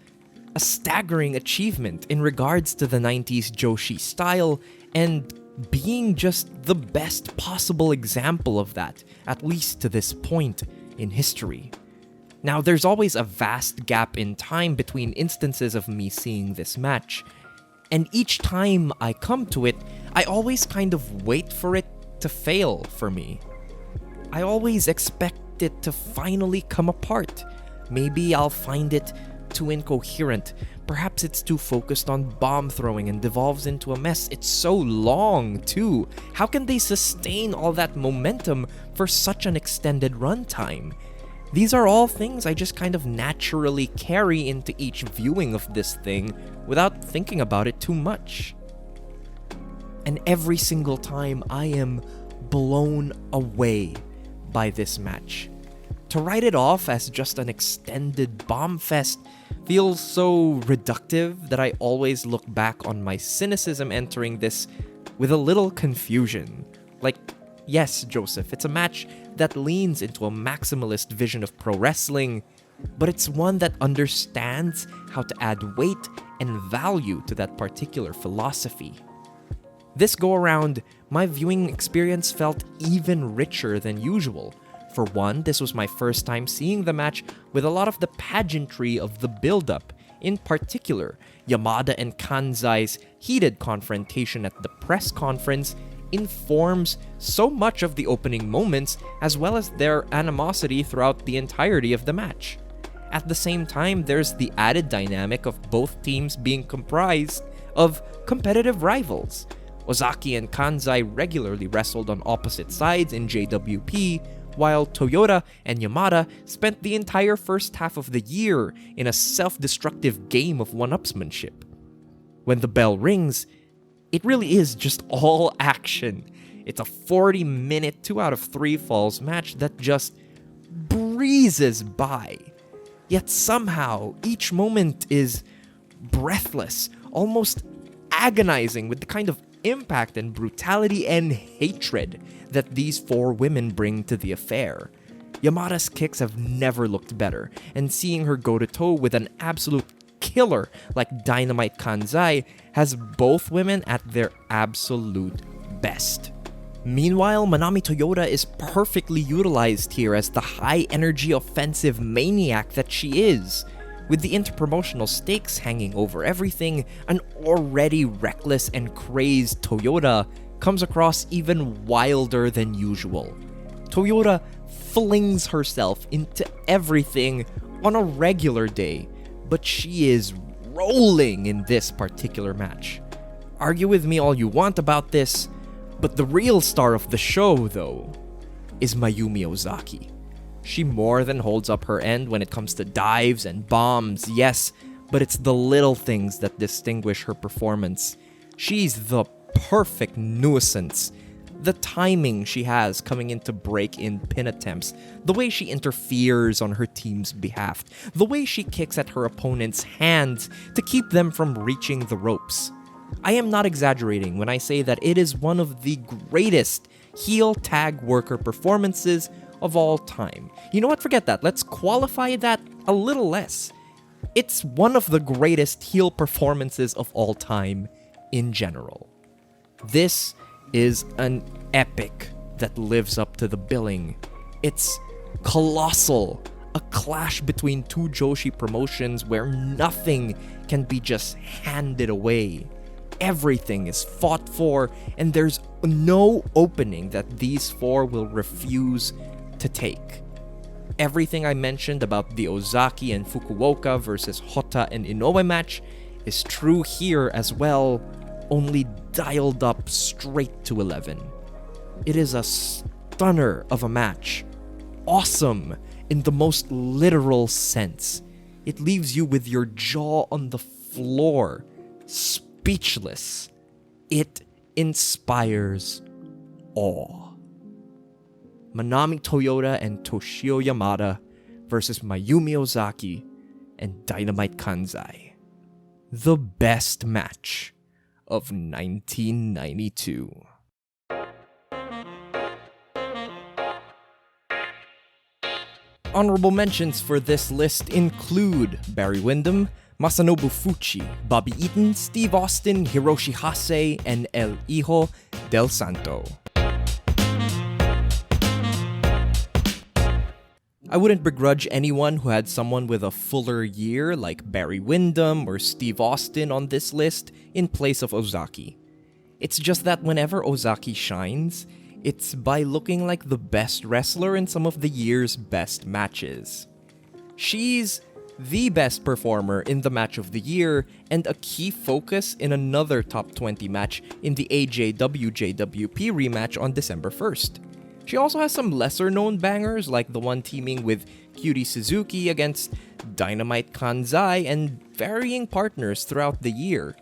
a staggering achievement in regards to the 90s Joshi style and being just the best possible example of that, at least to this point in history. Now, there's always a vast gap in time between instances of me seeing this match, and each time I come to it, I always kind of wait for it to fail for me. I always expect it to finally come apart. Maybe I'll find it too incoherent. Perhaps it's too focused on bomb throwing and devolves into a mess. It's so long, too. How can they sustain all that momentum for such an extended runtime? These are all things I just kind of naturally carry into each viewing of this thing without thinking about it too much. And every single time I am blown away by this match. To write it off as just an extended bomb fest feels so reductive that I always look back on my cynicism entering this with a little confusion. Like, yes, Joseph, it's a match that leans into a maximalist vision of pro wrestling, but it's one that understands how to add weight and value to that particular philosophy. This go-around, my viewing experience felt even richer than usual. For one, this was my first time seeing the match with a lot of the pageantry of the build-up. In particular, Yamada and Kanzai's heated confrontation at the press conference informs so much of the opening moments as well as their animosity throughout the entirety of the match. At the same time, there's the added dynamic of both teams being comprised of competitive rivals. Ozaki and Kanzai regularly wrestled on opposite sides in JWP, while Toyota and Yamada spent the entire first half of the year in a self-destructive game of one-upsmanship. When the bell rings, it really is just all action. It's a 40-minute 2 out of 3 falls match that just breezes by. Yet somehow, each moment is breathless, almost agonizing with the kind of impact and brutality and hatred that these 4 women bring to the affair. Yamada's kicks have never looked better, and seeing her go to toe with an absolute killer like Dynamite Kanzai has both women at their absolute best. Meanwhile, Manami Toyota is perfectly utilized here as the high-energy offensive maniac that she is. With the interpromotional stakes hanging over everything, an already reckless and crazed Toyota comes across even wilder than usual. Toyota flings herself into everything on a regular day, but she is rolling in this particular match. Argue with me all you want about this, but the real star of the show, though, is Mayumi Ozaki. She more than holds up her end when it comes to dives and bombs, yes, but it's the little things that distinguish her performance. She's the perfect nuisance. The timing she has coming in to break in pin attempts, the way she interferes on her team's behalf, the way she kicks at her opponent's hands to keep them from reaching the ropes. I am not exaggerating when I say that it is one of the greatest heel tag worker performances of all time. You know what? Forget that. Let's qualify that a little less. It's one of the greatest heel performances of all time in general. This is an epic that lives up to the billing. It's colossal. A clash between 2 Joshi promotions where nothing can be just handed away. Everything is fought for, and there's no opening that these 4 will refuse to take. Everything I mentioned about the Ozaki and Fukuoka versus Hotta and Inoue match is true here as well, only dialed up straight to 11. It is a stunner of a match. Awesome in the most literal sense. It leaves you with your jaw on the floor, speechless. It inspires awe. Manami Toyota and Toshio Yamada versus Mayumi Ozaki and Dynamite Kanzai. The best match of 1992. honorable mentions for this list include Barry Windham, Masanobu Fuchi, Bobby Eaton, Steve Austin, Hiroshi Hase, and El Hijo del Santo. I wouldn't begrudge anyone who had someone with a fuller year like Barry Windham or Steve Austin on this list in place of Ozaki. It's just that whenever Ozaki shines, it's by looking like the best wrestler in some of the year's best matches. She's the best performer in the match of the year and a key focus in another top 20 match in the AJWJWP rematch on December 1st. She also has some lesser-known bangers like the one teaming with Cutie Suzuki against Dynamite Kanzai and varying partners throughout the year.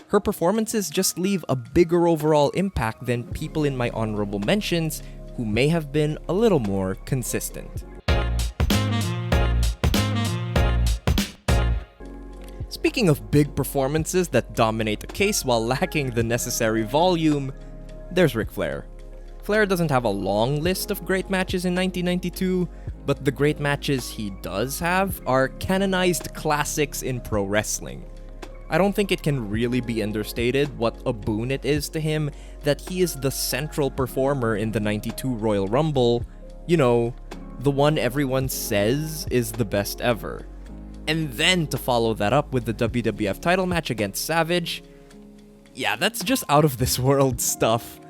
Her performances just leave a bigger overall impact than people in my honorable mentions who may have been a little more consistent. Speaking of big performances that dominate a case while lacking the necessary volume, there's Ric Flair. Flair doesn't have a long list of great matches in 1992, but the great matches he does have are canonized classics in pro wrestling. I don't think it can really be understated what a boon it is to him that he is the central performer in the 92 Royal Rumble, you know, the one everyone says is the best ever. And then to follow that up with the WWF title match against Savage, yeah, that's just out of this world stuff.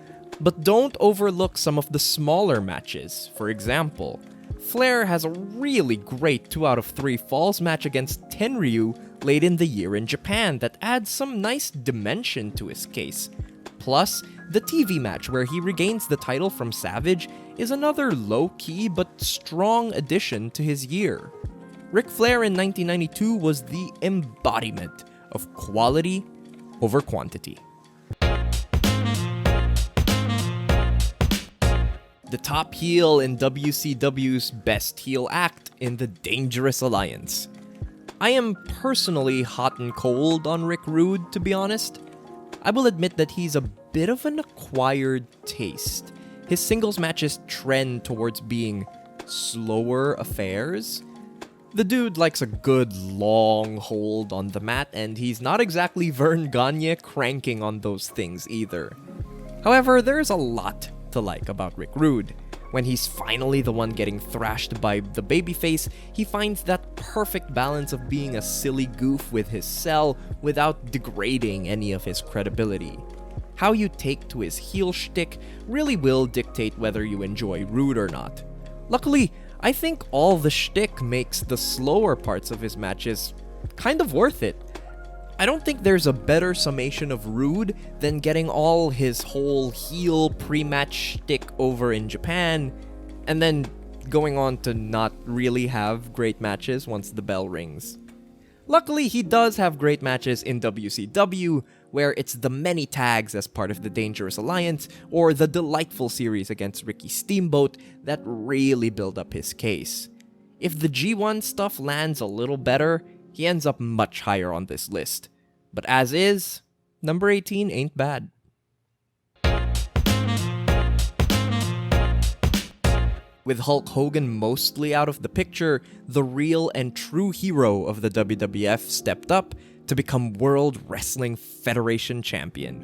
But don't overlook some of the smaller matches. For example, Flair has a really great 2 out of 3 falls match against Tenryu late in the year in Japan that adds some nice dimension to his case. Plus, the TV match where he regains the title from Savage is another low-key but strong addition to his year. Ric Flair in 1992 was the embodiment of quality over quantity. The top heel in WCW's best heel act in the Dangerous Alliance. I am personally hot and cold on Rick Rude, to be honest. I will admit that he's a bit of an acquired taste. His singles matches trend towards being slower affairs. The dude likes a good long hold on the mat, and he's not exactly Vern Gagne cranking on those things either. However, there's a lot to like about Rick Rude. When he's finally the one getting thrashed by the babyface, he finds that perfect balance of being a silly goof with his sell without degrading any of his credibility. How you take to his heel shtick really will dictate whether you enjoy Rude or not. Luckily, I think all the shtick makes the slower parts of his matches kind of worth it. I don't think there's a better summation of Rude than getting all his whole heel pre-match shtick over in Japan, and then going on to not really have great matches once the bell rings. Luckily, he does have great matches in WCW, where it's the many tags as part of the Dangerous Alliance, or the delightful series against Ricky Steamboat that really build up his case. If the G1 stuff lands a little better, he ends up much higher on this list. But as is, number 18 ain't bad. With Hulk Hogan mostly out of the picture, the real and true hero of the WWF stepped up to become World Wrestling Federation champion.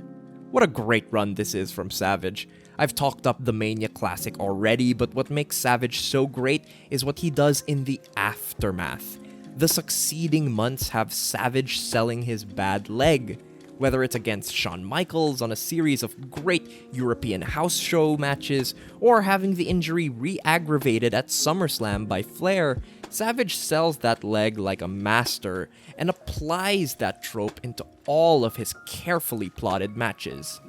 What a great run this is from Savage. I've talked up the Mania Classic already, but what makes Savage so great is what he does in the aftermath. The succeeding months have Savage selling his bad leg. Whether it's against Shawn Michaels on a series of great European house show matches, or having the injury re-aggravated at SummerSlam by Flair, Savage sells that leg like a master and applies that trope into all of his carefully plotted matches.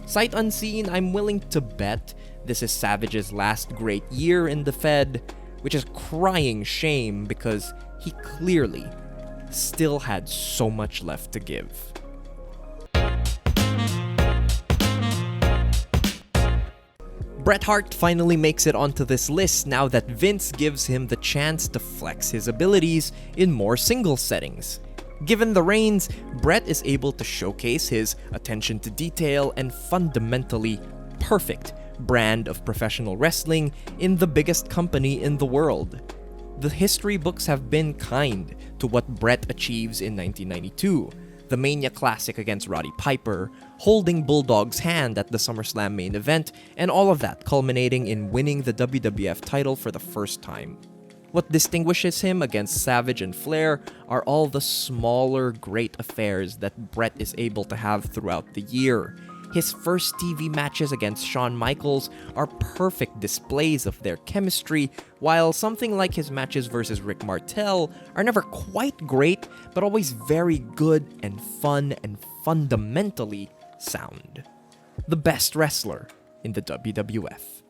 Sight unseen, I'm willing to bet this is Savage's last great year in the Fed, which is crying shame because he clearly still had so much left to give. Bret Hart finally makes it onto this list now that Vince gives him the chance to flex his abilities in more singles settings. Given the reins, Bret is able to showcase his attention to detail and fundamentally perfect brand of professional wrestling in the biggest company in the world. the history books have been kind to what Bret achieves in 1992. The Mania Classic against Roddy Piper, holding Bulldog's hand at the SummerSlam main event, and all of that culminating in winning the WWF title for the first time. What distinguishes him against Savage and Flair are all the smaller great affairs that Bret is able to have throughout the year. His first TV matches against Shawn Michaels are perfect displays of their chemistry, while something like his matches versus Rick Martel are never quite great, but always very good and fun and fundamentally sound. The best wrestler in the WWF.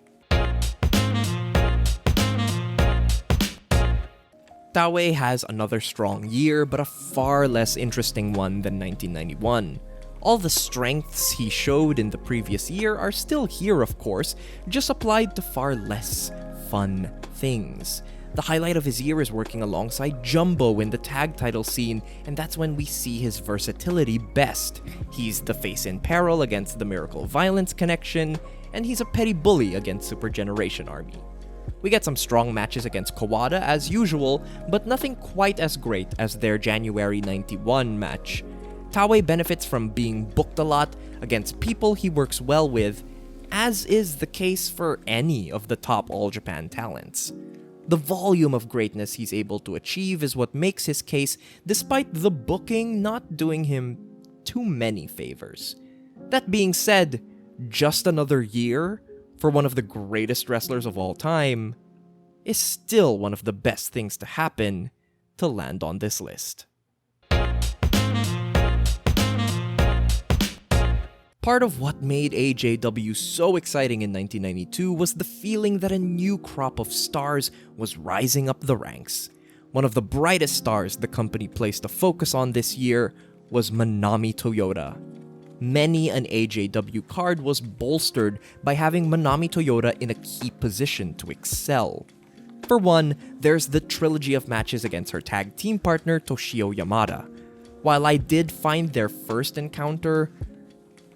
Taue has another strong year, but a far less interesting one than 1991. All the strengths he showed in the previous year are still here, of course, just applied to far less fun things. The highlight of his year is working alongside Jumbo in the tag title scene, and that's when we see his versatility best. He's the face in peril against the Miracle Violence Connection, and he's a petty bully against Super Generation Army. We get some strong matches against Kawada as usual, but nothing quite as great as their January 91 match. Taue benefits from being booked a lot against people he works well with, as is the case for any of the top All Japan talents. The volume of greatness he's able to achieve is what makes his case, despite the booking not doing him too many favors. That being said, just another year for one of the greatest wrestlers of all time is still one of the best things to happen to land on this list. Part of what made AJW so exciting in 1992 was the feeling that a new crop of stars was rising up the ranks. One of the brightest stars the company placed a focus on this year was Manami Toyota. Many an AJW card was bolstered by having Manami Toyota in a key position to excel. For one, there's the trilogy of matches against her tag team partner Toshio Yamada. While I did find their first encounter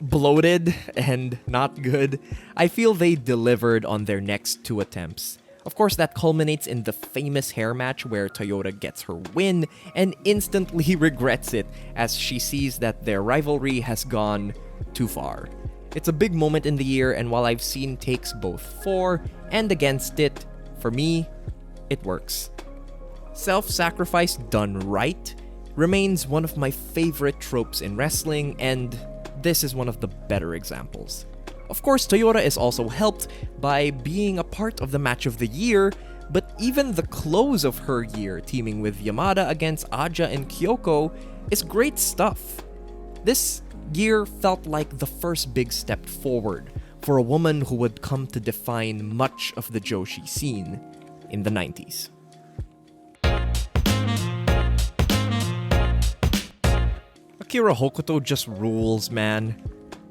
bloated and not good, I feel they delivered on their next two attempts. Of course, that culminates in the famous hair match where Toyota gets her win and instantly regrets it as she sees that their rivalry has gone too far. It's a big moment in the year, and while I've seen takes both for and against it, for me, it works. Self-sacrifice done right remains one of my favorite tropes in wrestling, and this is one of the better examples. Of course, Toyota is also helped by being a part of the match of the year, but even the close of her year teaming with Yamada against Aja and Kyoko is great stuff. This year felt like the first big step forward for a woman who would come to define much of the Joshi scene in the 90s. Akira Hokuto just rules, man.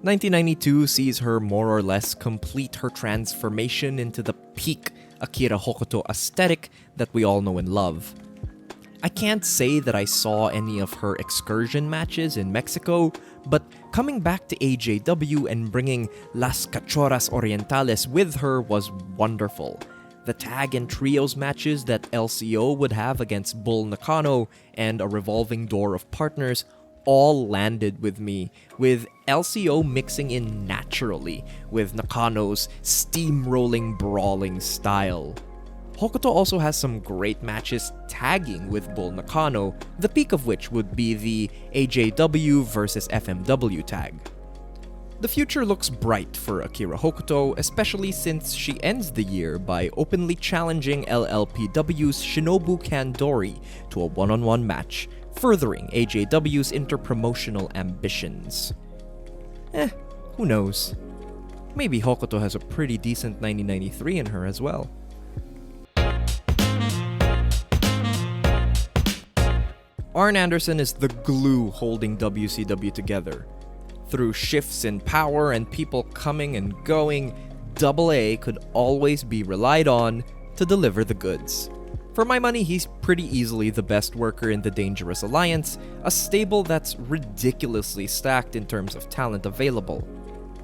1992 sees her more or less complete her transformation into the peak Akira Hokuto aesthetic that we all know and love. I can't say that I saw any of her excursion matches in Mexico, but coming back to AJW and bringing Las Cachorras Orientales with her was wonderful. The tag and trios matches that LCO would have against Bull Nakano and a revolving door of partners all landed with me, with LCO mixing in naturally with Nakano's steamrolling brawling style. Hokuto also has some great matches tagging with Bull Nakano, the peak of which would be the AJW versus FMW tag. The future looks bright for Akira Hokuto, especially since she ends the year by openly challenging LLPW's Shinobu Kandori to a one-on-one match, furthering AJW's interpromotional ambitions. Who knows? Maybe Hokuto has a pretty decent 1993 in her as well. Arn Anderson is the glue holding WCW together. Through shifts in power and people coming and going, AA could always be relied on to deliver the goods. For my money, he's pretty easily the best worker in the Dangerous Alliance, a stable that's ridiculously stacked in terms of talent available.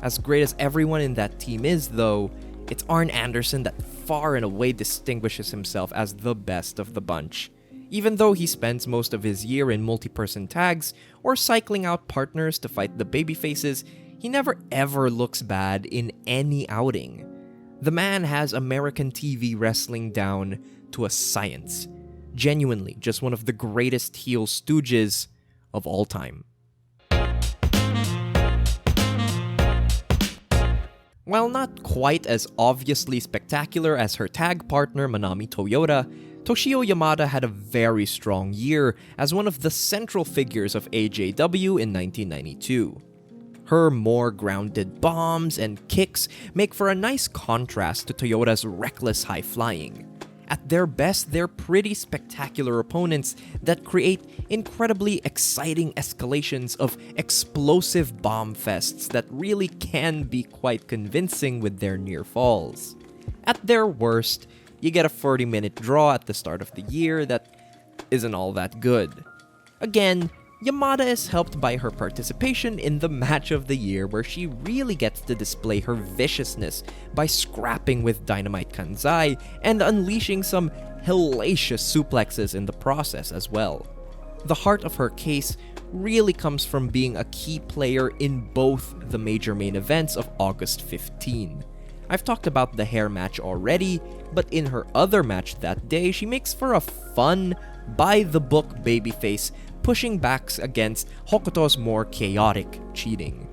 As great as everyone in that team is, though, It's Arn Anderson that far and away distinguishes himself as the best of the bunch. Even though he spends most of his year in multi-person tags or cycling out partners to fight the babyfaces, he never ever looks bad in any outing. The man has American TV wrestling down to a science. Genuinely, just one of the greatest heel stooges of all time. While not quite as obviously spectacular as her tag partner Manami Toyota, Toshio Yamada had a very strong year as one of the central figures of AJW in 1992. Her more grounded bombs and kicks make for a nice contrast to Toyota's reckless high flying. At their best, they're pretty spectacular opponents that create incredibly exciting escalations of explosive bomb fests that really can be quite convincing with their near falls. At their worst, you get a 40-minute draw at the start of the year that isn't all that good. Again, Yamada is helped by her participation in the match of the year where she really gets to display her viciousness by scrapping with Dynamite Kanzai and unleashing some hellacious suplexes in the process as well. The heart of her case really comes from being a key player in both the major main events of August 15. I've talked about the hair match already, but in her other match that day, she makes for a fun, by-the-book babyface pushing back against Hokuto's more chaotic cheating.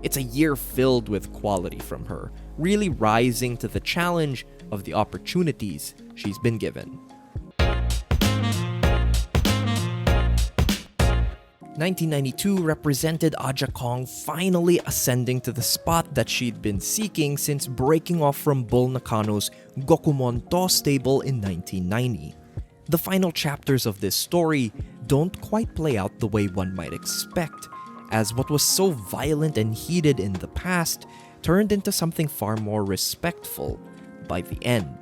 It's a year filled with quality from her, really rising to the challenge of the opportunities she's been given. 1992 represented Aja Kong finally ascending to the spot that she'd been seeking since breaking off from Bull Nakano's Gokumon To stable in 1990. The final chapters of this story don't quite play out the way one might expect, as what was so violent and heated in the past turned into something far more respectful by the end.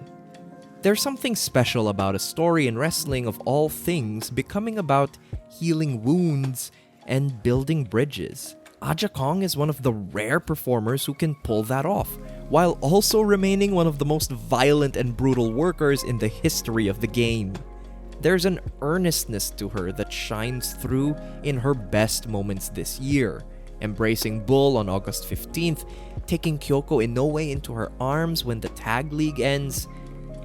There's something special about a story in wrestling of all things becoming about healing wounds and building bridges. Aja Kong is one of the rare performers who can pull that off, while also remaining one of the most violent and brutal workers in the history of the game. There's an earnestness to her that shines through in her best moments this year, embracing Bull on August 15th, taking Kyoko Inoue into her arms when the tag league ends.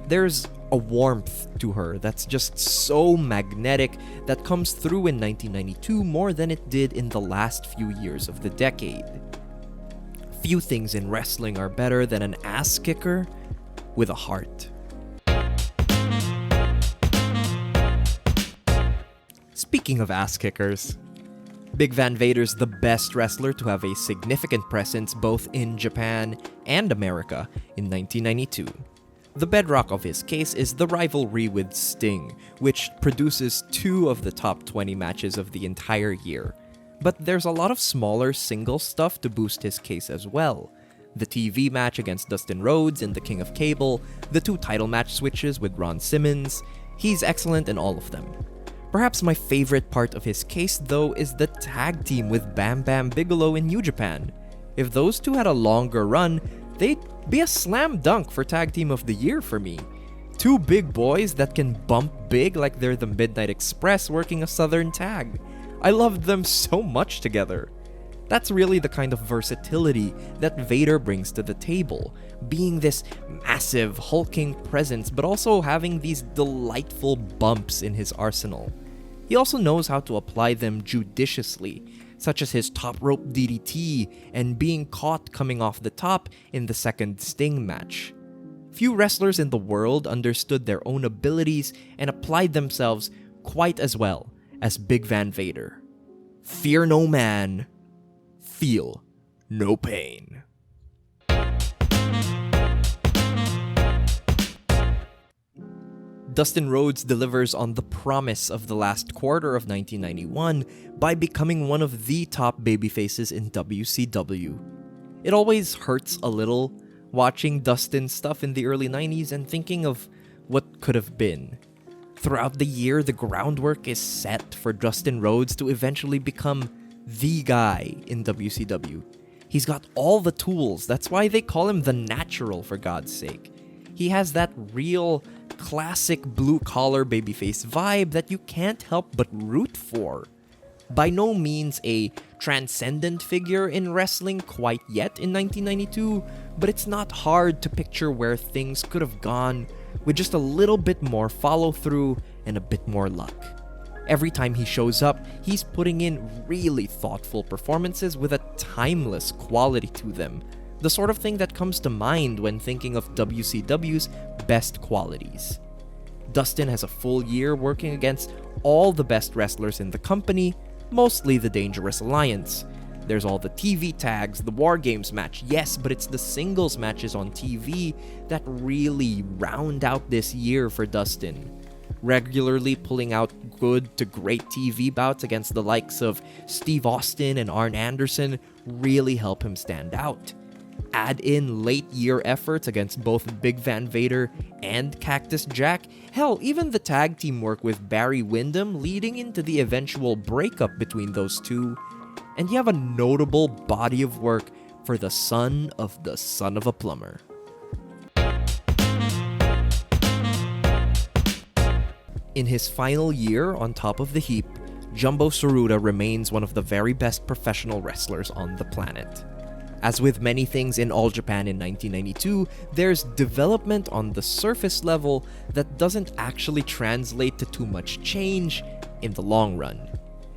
There's a warmth to her that's just so magnetic that comes through in 1992 more than it did in the last few years of the decade. Few things in wrestling are better than an ass kicker with a heart. Speaking of ass kickers, Big Van Vader's the best wrestler to have a significant presence both in Japan and America in 1992. The bedrock of his case is the rivalry with Sting, which produces 2 of the top 20 matches of the entire year. But there's a lot of smaller single stuff to boost his case as well. The TV match against Dustin Rhodes in The King of Cable, the 2 title match switches with Ron Simmons. He's excellent in all of them. Perhaps my favorite part of his case, though, is the tag team with Bam Bam Bigelow in New Japan. If those 2 had a longer run, they'd be a slam dunk for Tag Team of the Year for me. 2 big boys that can bump big like they're the Midnight Express working a Southern tag. I loved them so much together. That's really the kind of versatility that Vader brings to the table, being this massive, hulking presence, but also having these delightful bumps in his arsenal. He also knows how to apply them judiciously, such as his top rope DDT and being caught coming off the top in the second Sting match. Few wrestlers in the world understood their own abilities and applied themselves quite as well as Big Van Vader. Fear no man, feel no pain. Dustin Rhodes delivers on the promise of the last quarter of 1991 by becoming one of the top babyfaces in WCW. It always hurts a little watching Dustin's stuff in the early 90s and thinking of what could have been. Throughout the year, the groundwork is set for Dustin Rhodes to eventually become the guy in WCW. He's got all the tools. That's why they call him the natural, for God's sake. He has that real classic blue-collar babyface vibe that you can't help but root for. By no means a transcendent figure in wrestling quite yet in 1992, but it's not hard to picture where things could have gone with just a little bit more follow-through and a bit more luck. Every time he shows up, he's putting in really thoughtful performances with a timeless quality to them. The sort of thing that comes to mind when thinking of WCW's best qualities. Dustin has a full year working against all the best wrestlers in the company, mostly the Dangerous Alliance. There's all the TV tags, the WarGames match, yes, but it's the singles matches on TV that really round out this year for Dustin. Regularly pulling out good to great TV bouts against the likes of Steve Austin and Arn Anderson really help him stand out. Add in late year efforts against both Big Van Vader and Cactus Jack, hell, even the tag team work with Barry Windham leading into the eventual breakup between those two, and you have a notable body of work for the son of a plumber. In his final year on top of the heap, Jumbo Tsuruta remains one of the very best professional wrestlers on the planet. As with many things in All Japan in 1992, there's development on the surface level that doesn't actually translate to too much change in the long run.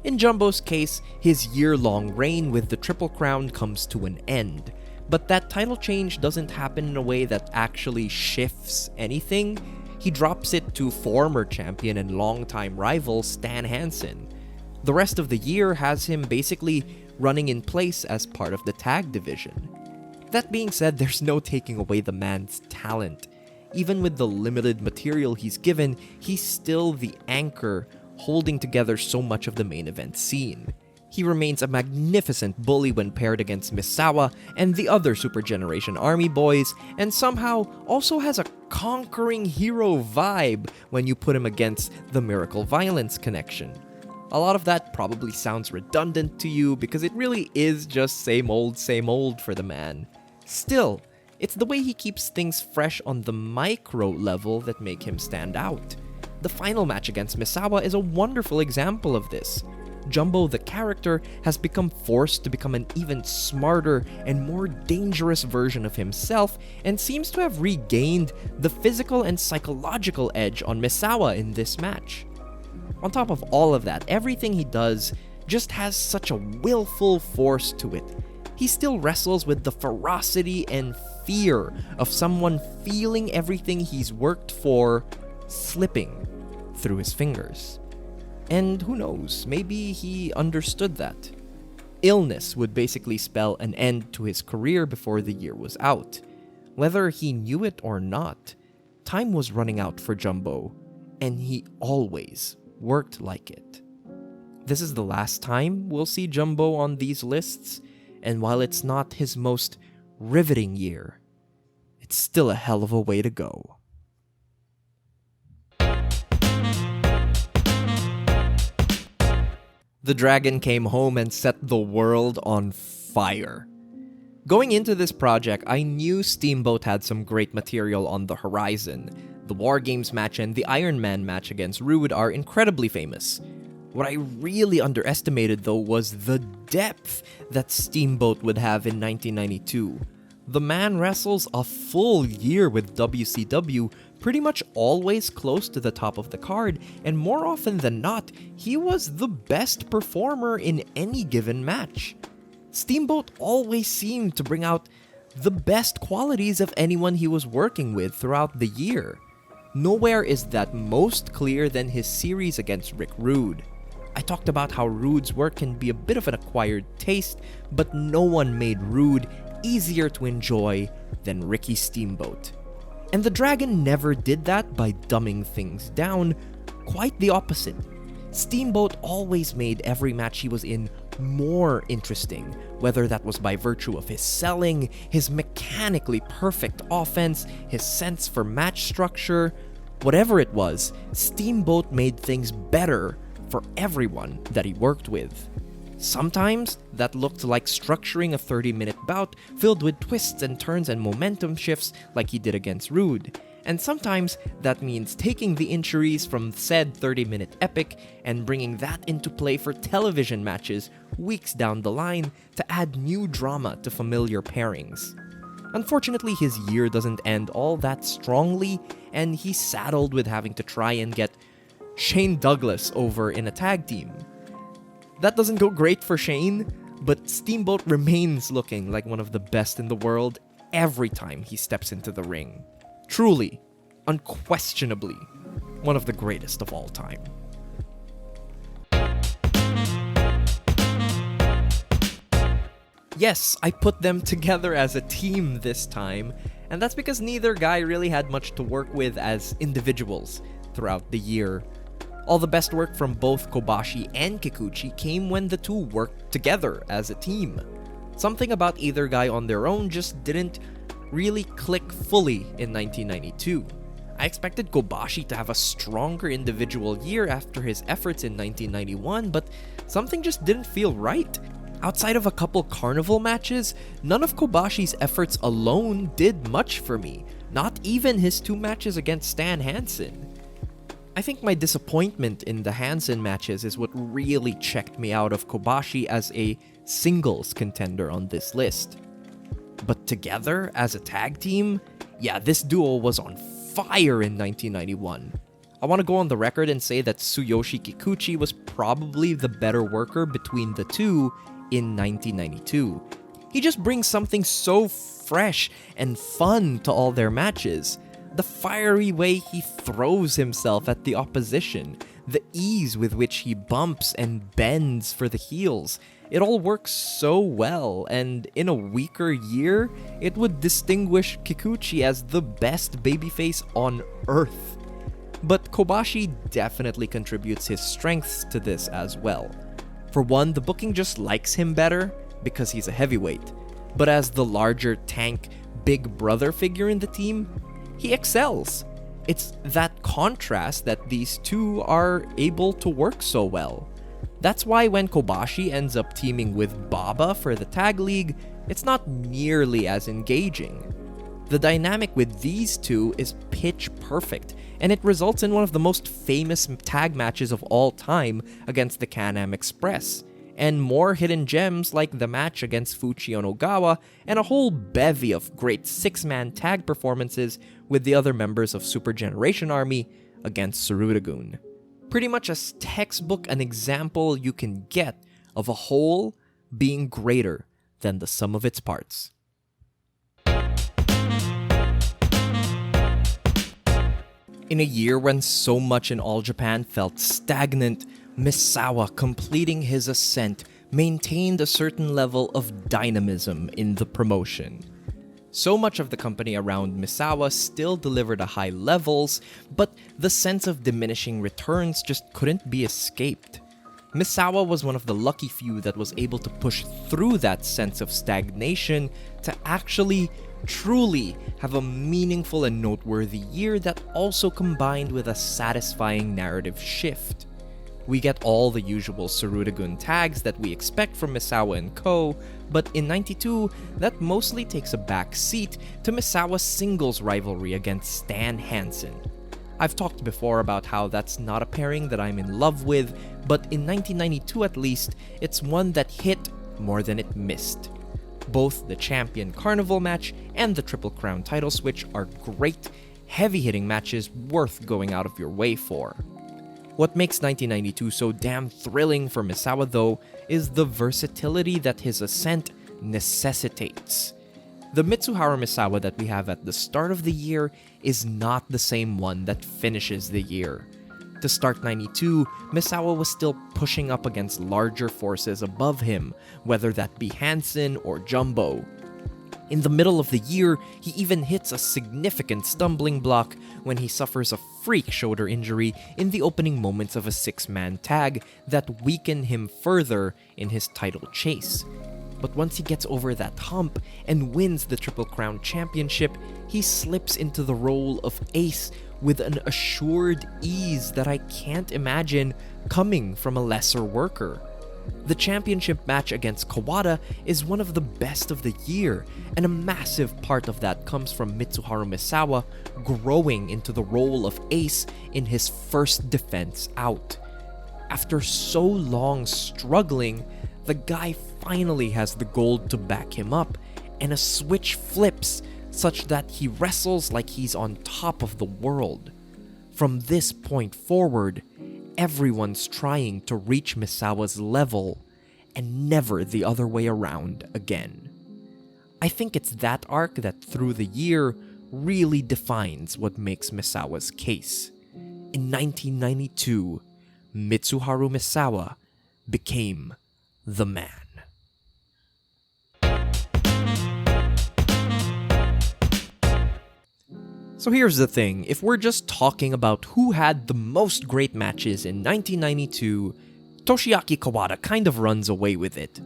In Jumbo's case, his year-long reign with the Triple Crown comes to an end, but that title change doesn't happen in a way that actually shifts anything. He drops it to former champion and longtime rival Stan Hansen. The rest of the year has him basically running in place as part of the tag division. That being said, there's no taking away the man's talent. Even with the limited material he's given, he's still the anchor holding together so much of the main event scene. He remains a magnificent bully when paired against Misawa and the other Super Generation Army boys, and somehow also has a conquering hero vibe when you put him against the Miracle Violence connection. A lot of that probably sounds redundant to you because it really is just same old for the man. Still, it's the way he keeps things fresh on the micro level that make him stand out. The final match against Misawa is a wonderful example of this. Jumbo the character has become forced to become an even smarter and more dangerous version of himself and seems to have regained the physical and psychological edge on Misawa in this match. On top of all of that, everything he does just has such a willful force to it. He still wrestles with the ferocity and fear of someone feeling everything he's worked for slipping through his fingers. And who knows, maybe he understood that. Illness would basically spell an end to his career before the year was out. Whether he knew it or not, time was running out for Jumbo, and he always worked like it. This is the last time we'll see Jumbo on these lists, and while it's not his most riveting year, it's still a hell of a way to go. The Dragon came home and set the world on fire. Going into this project, I knew Steamboat had some great material on the horizon. The WarGames match and the Iron Man match against Rude are incredibly famous. What I really underestimated, though, was the depth that Steamboat would have in 1992. The man wrestles a full year with WCW, pretty much always close to the top of the card, and more often than not, he was the best performer in any given match. Steamboat always seemed to bring out the best qualities of anyone he was working with throughout the year. Nowhere is that most clear than his series against Rick Rude. I talked about how Rude's work can be a bit of an acquired taste, but no one made Rude easier to enjoy than Ricky Steamboat. And the Dragon never did that by dumbing things down, quite the opposite. Steamboat always made every match he was in more interesting, whether that was by virtue of his selling, his mechanically perfect offense, his sense for match structure. Whatever it was, Steamboat made things better for everyone that he worked with. Sometimes that looked like structuring a 30-minute bout filled with twists and turns and momentum shifts like he did against Rude. And sometimes that means taking the injuries from said 30-minute epic and bringing that into play for television matches weeks down the line to add new drama to familiar pairings. Unfortunately, his year doesn't end all that strongly, and he's saddled with having to try and get Shane Douglas over in a tag team. That doesn't go great for Shane, but Steamboat remains looking like one of the best in the world every time he steps into the ring. Truly, unquestionably, one of the greatest of all time. Yes, I put them together as a team this time, and that's because neither guy really had much to work with as individuals throughout the year. All the best work from both Kobashi and Kikuchi came when the two worked together as a team. Something about either guy on their own just didn't really click fully in 1992. I expected Kobashi to have a stronger individual year after his efforts in 1991, but something just didn't feel right. Outside of a couple carnival matches, none of Kobashi's efforts alone did much for me, not even his 2 matches against Stan Hansen. I think my disappointment in the Hansen matches is what really checked me out of Kobashi as a singles contender on this list. But together, as a tag team, yeah, this duo was on fire in 1991. I want to go on the record and say that Tsuyoshi Kikuchi was probably the better worker between the two in 1992. He just brings something so fresh and fun to all their matches. The fiery way he throws himself at the opposition, the ease with which he bumps and bends for the heels. It all works so well, and in a weaker year, it would distinguish Kikuchi as the best babyface on Earth. But Kobashi definitely contributes his strengths to this as well. For one, the booking just likes him better because he's a heavyweight, but as the larger tank, big brother figure in the team, he excels. It's that contrast that these two are able to work so well. That's why when Kobashi ends up teaming with Baba for the tag league, it's not nearly as engaging. The dynamic with these two is pitch perfect, and it results in one of the most famous tag matches of all time against the Can-Am Express, and more hidden gems like the match against Fuchi Onogawa, and a whole bevy of great 6-man tag performances with the other members of Super Generation Army against Surudagun. Pretty much as textbook an example you can get of a whole being greater than the sum of its parts. In a year when so much in All Japan felt stagnant, Misawa, completing his ascent, maintained a certain level of dynamism in the promotion. So much of the company around Misawa still delivered at high levels, but the sense of diminishing returns just couldn't be escaped. Misawa was one of the lucky few that was able to push through that sense of stagnation to actually truly have a meaningful and noteworthy year that also combined with a satisfying narrative shift. We get all the usual Surudagun tags that we expect from Misawa and co, but in 92, that mostly takes a back seat to Misawa's singles rivalry against Stan Hansen. I've talked before about how that's not a pairing that I'm in love with, but in 1992 at least, it's one that hit more than it missed. Both the Champion Carnival match and the Triple Crown title switch are great, heavy-hitting matches worth going out of your way for. What makes 1992 so damn thrilling for Misawa though is the versatility that his ascent necessitates. The Mitsuharu Misawa that we have at the start of the year is not the same one that finishes the year. To start 92, Misawa was still pushing up against larger forces above him, whether that be Hansen or Jumbo. In the middle of the year, he even hits a significant stumbling block when he suffers a freak shoulder injury in the opening moments of a 6-man tag that weaken him further in his title chase. But once he gets over that hump and wins the Triple Crown Championship, he slips into the role of ace with an assured ease that I can't imagine coming from a lesser worker. The championship match against Kawada is one of the best of the year, and a massive part of that comes from Mitsuharu Misawa growing into the role of ace in his first defense out. After so long struggling, the guy finally has the gold to back him up, and a switch flips such that he wrestles like he's on top of the world. From this point forward, everyone's trying to reach Misawa's level, and never the other way around again. I think it's that arc that through the year really defines what makes Misawa's case. In 1992, Mitsuharu Misawa became the man. So here's the thing, if we're just talking about who had the most great matches in 1992, Toshiaki Kawada kind of runs away with it.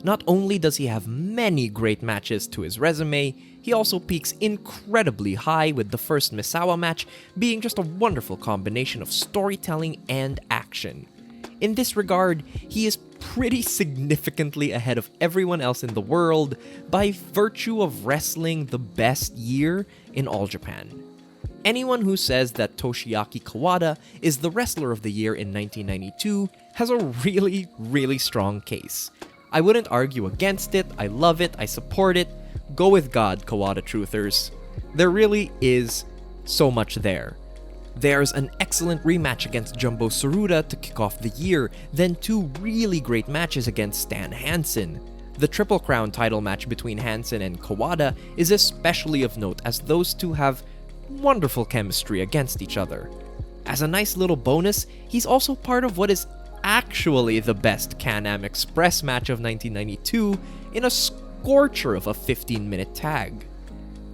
Not only does he have many great matches to his resume, he also peaks incredibly high, with the first Misawa match being just a wonderful combination of storytelling and action. In this regard, he is pretty significantly ahead of everyone else in the world by virtue of wrestling the best year in All Japan. Anyone who says that Toshiaki Kawada is the wrestler of the year in 1992 has a really strong case. I wouldn't argue against it, I love it, I support it. Go with God, Kawada truthers. There really is so much there. There's an excellent rematch against Jumbo Tsuruta to kick off the year, then two really great matches against Stan Hansen. The Triple Crown title match between Hansen and Kawada is especially of note, as those two have wonderful chemistry against each other. As a nice little bonus, he's also part of what is actually the best Can-Am Express match of 1992 in a scorcher of a 15-minute tag.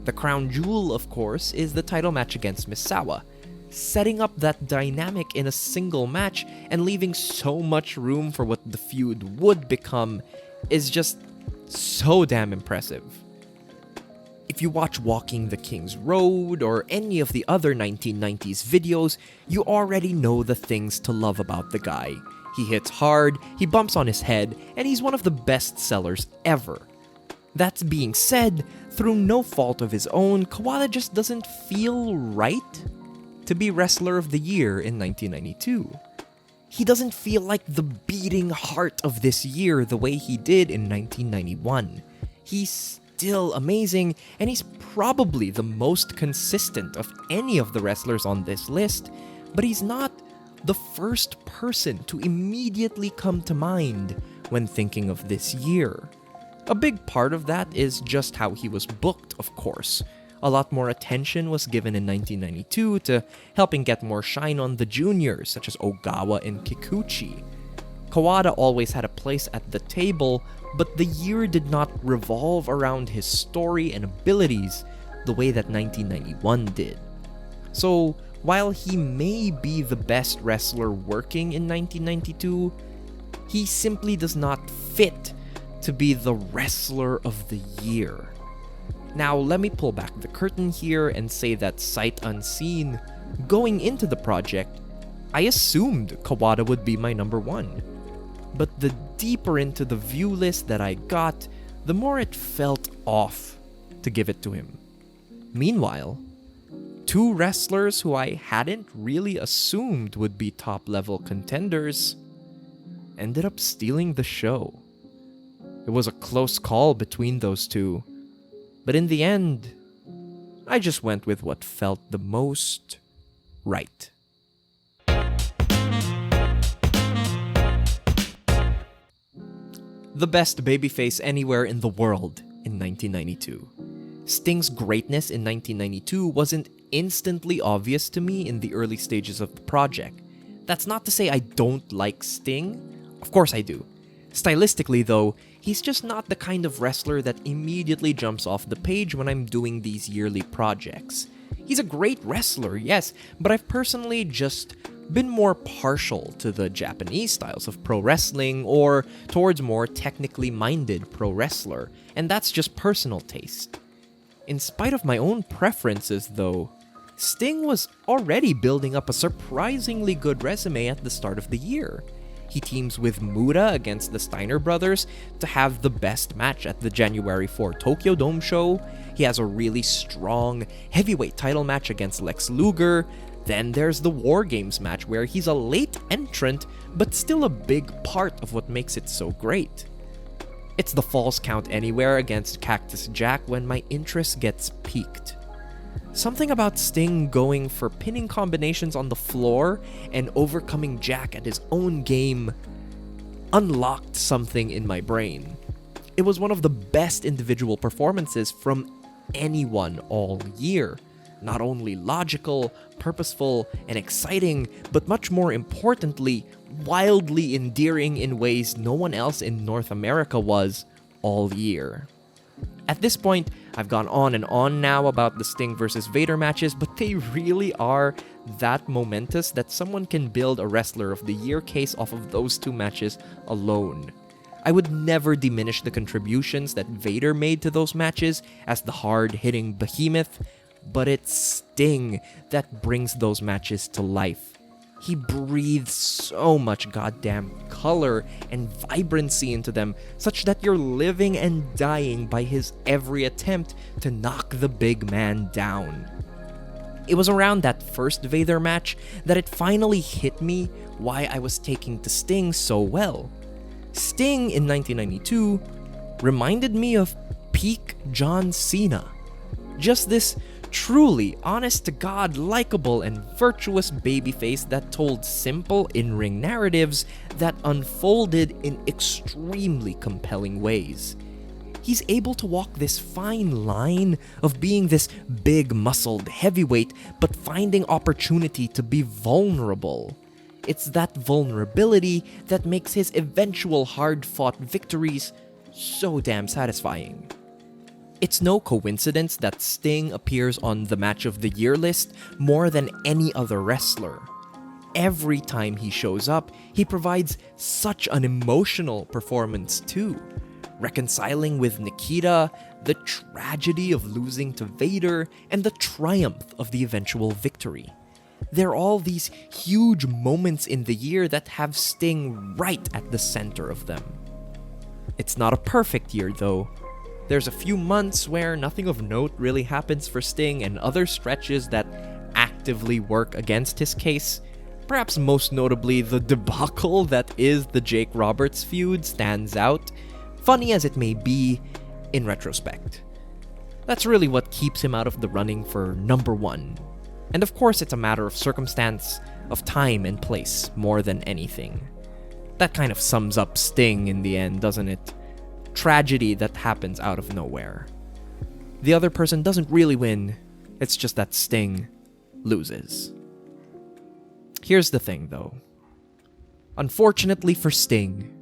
The crown jewel, of course, is the title match against Misawa. Setting up that dynamic in a single match and leaving so much room for what the feud would become is just so damn impressive. If you watch Walking the King's Road or any of the other 1990s videos, you already know the things to love about the guy. He hits hard, he bumps on his head, and he's one of the best sellers ever. That being said, through no fault of his own, Kawada just doesn't feel right to be Wrestler of the Year in 1992. He doesn't feel like the beating heart of this year the way he did in 1991. He's still amazing, and he's probably the most consistent of any of the wrestlers on this list, but he's not the first person to immediately come to mind when thinking of this year. A big part of that is just how he was booked, of course. A lot more attention was given in 1992 to helping get more shine on the juniors, such as Ogawa and Kikuchi. Kawada always had a place at the table, but the year did not revolve around his story and abilities the way that 1991 did. So, while he may be the best wrestler working in 1992, he simply does not fit to be the wrestler of the year. Now, let me pull back the curtain here and say that sight unseen, going into the project, I assumed Kawada would be my number one. But the deeper into the view list that I got, the more it felt off to give it to him. Meanwhile, two wrestlers who I hadn't really assumed would be top-level contenders ended up stealing the show. It was a close call between those two, but in the end, I just went with what felt the most right. The best babyface anywhere in the world in 1992. Sting's greatness in 1992 wasn't instantly obvious to me in the early stages of the project. That's not to say I don't like Sting. Of course I do. Stylistically though, he's just not the kind of wrestler that immediately jumps off the page when I'm doing these yearly projects. He's a great wrestler, yes, but I've personally just been more partial to the Japanese styles of pro wrestling or towards more technically minded pro wrestler, and that's just personal taste. In spite of my own preferences though, Sting was already building up a surprisingly good resume at the start of the year. He teams with Muda against the Steiner brothers to have the best match at the January 4 Tokyo Dome show. He has a really strong heavyweight title match against Lex Luger. Then there's the WarGames match where he's a late entrant, but still a big part of what makes it so great. It's the Falls Count Anywhere against Cactus Jack when my interest gets piqued. Something about Sting going for pinning combinations on the floor and overcoming Jack at his own game unlocked something in my brain. It was one of the best individual performances from anyone all year. Not only logical, purposeful, and exciting, but much more importantly, wildly endearing in ways no one else in North America was all year. At this point, I've gone on and on now about the Sting versus Vader matches, but they really are that momentous that someone can build a Wrestler of the Year case off of those two matches alone. I would never diminish the contributions that Vader made to those matches as the hard-hitting behemoth, but it's Sting that brings those matches to life. He breathes so much goddamn color and vibrancy into them, such that you're living and dying by his every attempt to knock the big man down. It was around that first Vader match that it finally hit me why I was taking to Sting so well. Sting in 1992 reminded me of peak John Cena. Just this truly honest-to-God likable and virtuous babyface that told simple in-ring narratives that unfolded in extremely compelling ways. He's able to walk this fine line of being this big-muscled heavyweight but finding opportunity to be vulnerable. It's that vulnerability that makes his eventual hard-fought victories so damn satisfying. It's no coincidence that Sting appears on the Match of the Year list more than any other wrestler. Every time he shows up, he provides such an emotional performance too. Reconciling with Nikita, the tragedy of losing to Vader, and the triumph of the eventual victory. They're all these huge moments in the year that have Sting right at the center of them. It's not a perfect year though. There's a few months where nothing of note really happens for Sting and other stretches that actively work against his case. Perhaps most notably, the debacle that is the Jake Roberts feud stands out, funny as it may be in retrospect. That's really what keeps him out of the running for number one. And of course, it's a matter of circumstance, of time and place, more than anything. That kind of sums up Sting in the end, doesn't it? Tragedy that happens out of nowhere. The other person doesn't really win, it's just that Sting loses. Here's the thing though. Unfortunately for Sting,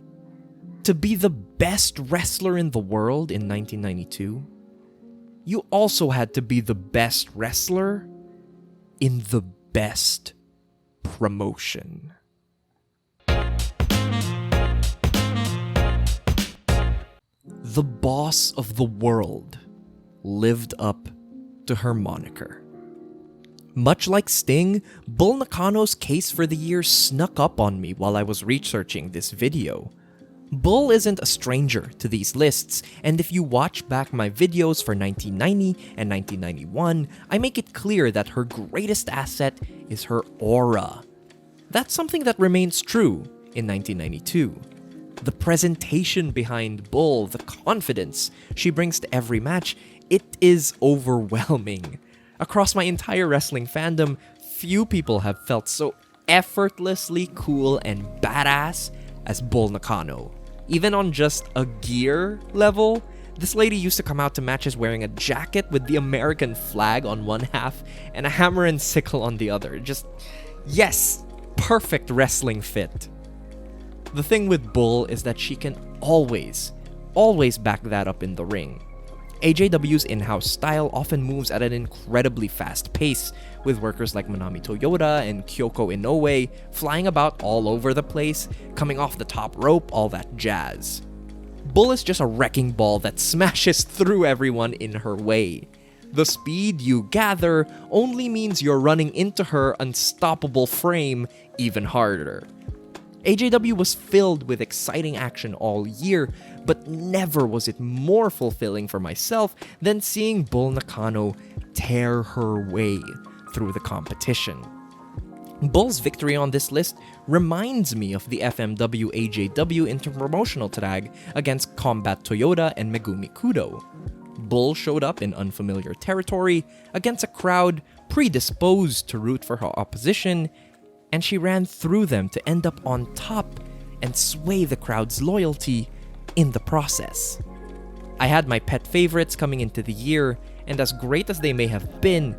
to be the best wrestler in the world in 1992, you also had to be the best wrestler in the best promotion. The boss of the world lived up to her moniker. Much like Sting, Bull Nakano's case for the year snuck up on me while I was researching this video. Bull isn't a stranger to these lists, and if you watch back my videos for 1990 and 1991, I make it clear that her greatest asset is her aura. That's something that remains true in 1992. The presentation behind Bull, the confidence she brings to every match, it is overwhelming. Across my entire wrestling fandom, few people have felt so effortlessly cool and badass as Bull Nakano. Even on just a gear level, this lady used to come out to matches wearing a jacket with the American flag on one half and a hammer and sickle on the other. Just, yes, perfect wrestling fit. The thing with Bull is that she can always back that up in the ring. AJW's in-house style often moves at an incredibly fast pace, with workers like Manami Toyota and Kyoko Inoue flying about all over the place, coming off the top rope, all that jazz. Bull is just a wrecking ball that smashes through everyone in her way. The speed you gather only means you're running into her unstoppable frame even harder. AJW was filled with exciting action all year, but never was it more fulfilling for myself than seeing Bull Nakano tear her way through the competition. Bull's victory on this list reminds me of the FMW AJW interpromotional tag against Combat Toyota and Megumi Kudo. Bull showed up in unfamiliar territory against a crowd predisposed to root for her opposition, and she ran through them to end up on top and sway the crowd's loyalty in the process. I had my pet favorites coming into the year, and as great as they may have been,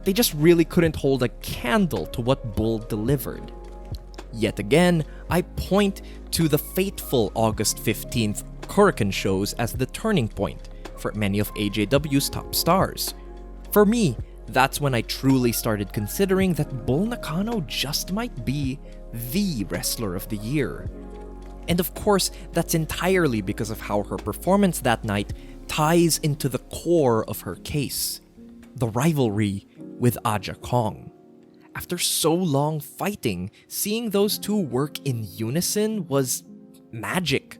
they just really couldn't hold a candle to what Bull delivered. Yet again, I point to the fateful August 15th Korakuen shows as the turning point for many of AJW's top stars. For me, that's when I truly started considering that Bull Nakano just might be the wrestler of the year. And of course, that's entirely because of how her performance that night ties into the core of her case: the rivalry with Aja Kong. After so long fighting, seeing those two work in unison was magic.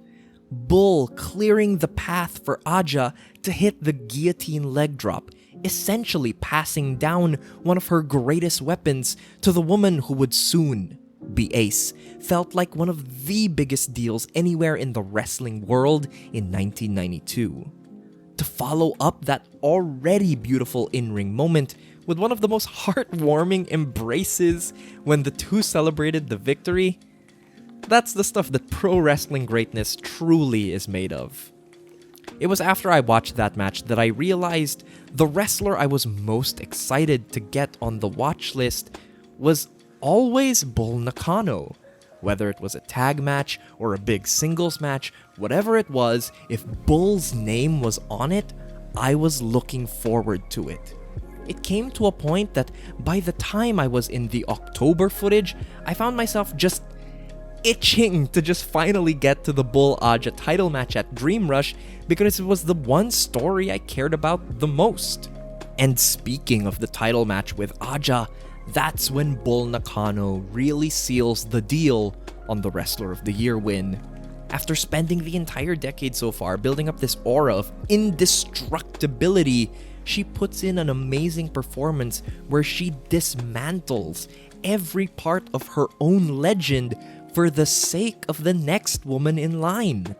Bull clearing the path for Aja to hit the guillotine leg drop, essentially passing down one of her greatest weapons to the woman who would soon be Ace, felt like one of the biggest deals anywhere in the wrestling world in 1992. To follow up that already beautiful in-ring moment with one of the most heartwarming embraces when the two celebrated the victory, that's the stuff that pro wrestling greatness truly is made of. It was after I watched that match that I realized the wrestler I was most excited to get on the watch list was always Bull Nakano. Whether it was a tag match or a big singles match, whatever it was, if Bull's name was on it, I was looking forward to it. It came to a point that by the time I was in the October footage, I found myself just itching to just finally get to the Bull Aja title match at Dream Rush because it was the one story I cared about the most. And speaking of the title match with Aja, that's when Bull Nakano really seals the deal on the Wrestler of the Year win. After spending the entire decade so far building up this aura of indestructibility, she puts in an amazing performance where she dismantles every part of her own legend for the sake of the next woman in line.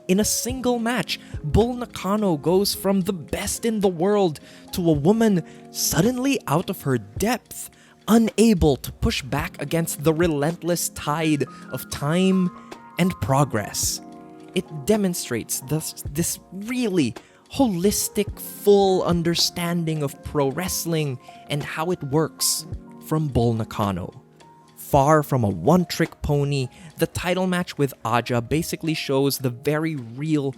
In a single match, Bull Nakano goes from the best in the world to a woman suddenly out of her depth, unable to push back against the relentless tide of time and progress. It demonstrates this really holistic, full understanding of pro wrestling and how it works from Bull Nakano. Far from a one-trick pony, the title match with Aja basically shows the very real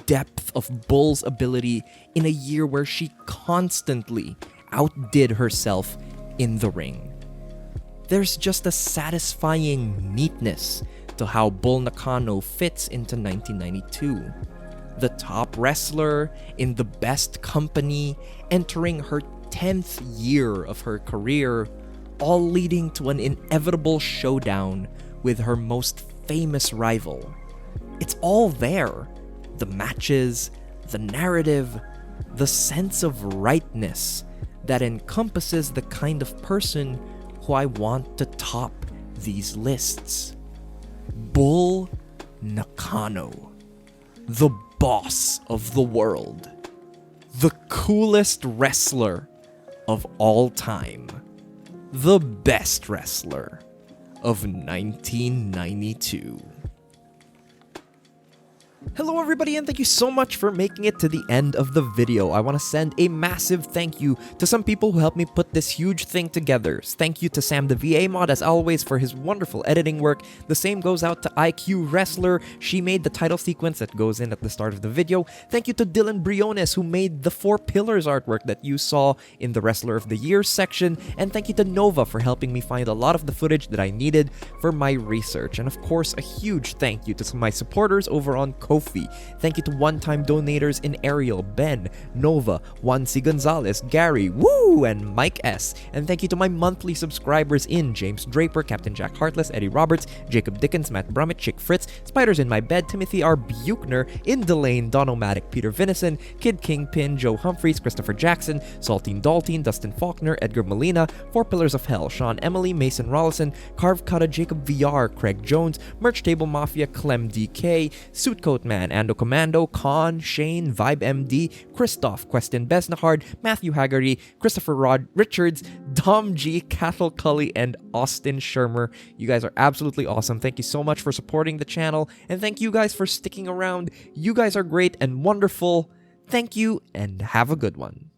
depth of Bull's ability in a year where she constantly outdid herself in the ring. There's just a satisfying neatness to how Bull Nakano fits into 1992. The top wrestler in the best company, entering her 10th year of her career, all leading to an inevitable showdown with her most famous rival. It's all there. The matches, the narrative, the sense of rightness that encompasses the kind of person who I want to top these lists. Bull Nakano, the boss of the world, the coolest wrestler of all time, the best wrestler of 1992. Hello everybody, and thank you so much for making it to the end of the video. I want to send a massive thank you to some people who helped me put this huge thing together. Thank you to SamTheVAMod, as always, for his wonderful editing work. The same goes out to IQWrestler. She made the title sequence that goes in at the start of the video. Thank you to Dylan Briones, who made the 4 Pillars artwork that you saw in the Wrestler of the Year section. And thank you to Nova for helping me find a lot of the footage that I needed for my research. And of course, a huge thank you to my supporters over on Ko-Fi. Sophie. Thank you to one-time donators in Ariel, Ben, Nova, Juan C. Gonzalez, Gary, Woo, and Mike S. And thank you to my monthly subscribers in James Draper, Captain Jack Heartless, Eddie Roberts, Jacob Dickens, Matt Brummett, Chick Fritz, Spiders in My Bed, Timothy R. Buchner, In Delane, Donomatic, Peter Vinnison, Kid Kingpin, Joe Humphreys, Christopher Jackson, Saltine Daltine, Dustin Faulkner, Edgar Molina, Four Pillars of Hell, Sean Emily, Mason Rollison, Carve Kutta, Jacob VR, Craig Jones, Merch Table Mafia, Clem DK, Suitcoat Man, Ando Commando, Con, Shane, Vibe MD, Christoph, Questin Besnahard, Matthew Haggerty, Christopher Rod Richards, Dom G, Cathal Cully, and Austin Shermer. You guys are absolutely awesome. Thank you so much for supporting the channel, and thank you guys for sticking around. You guys are great and wonderful. Thank you, and have a good one.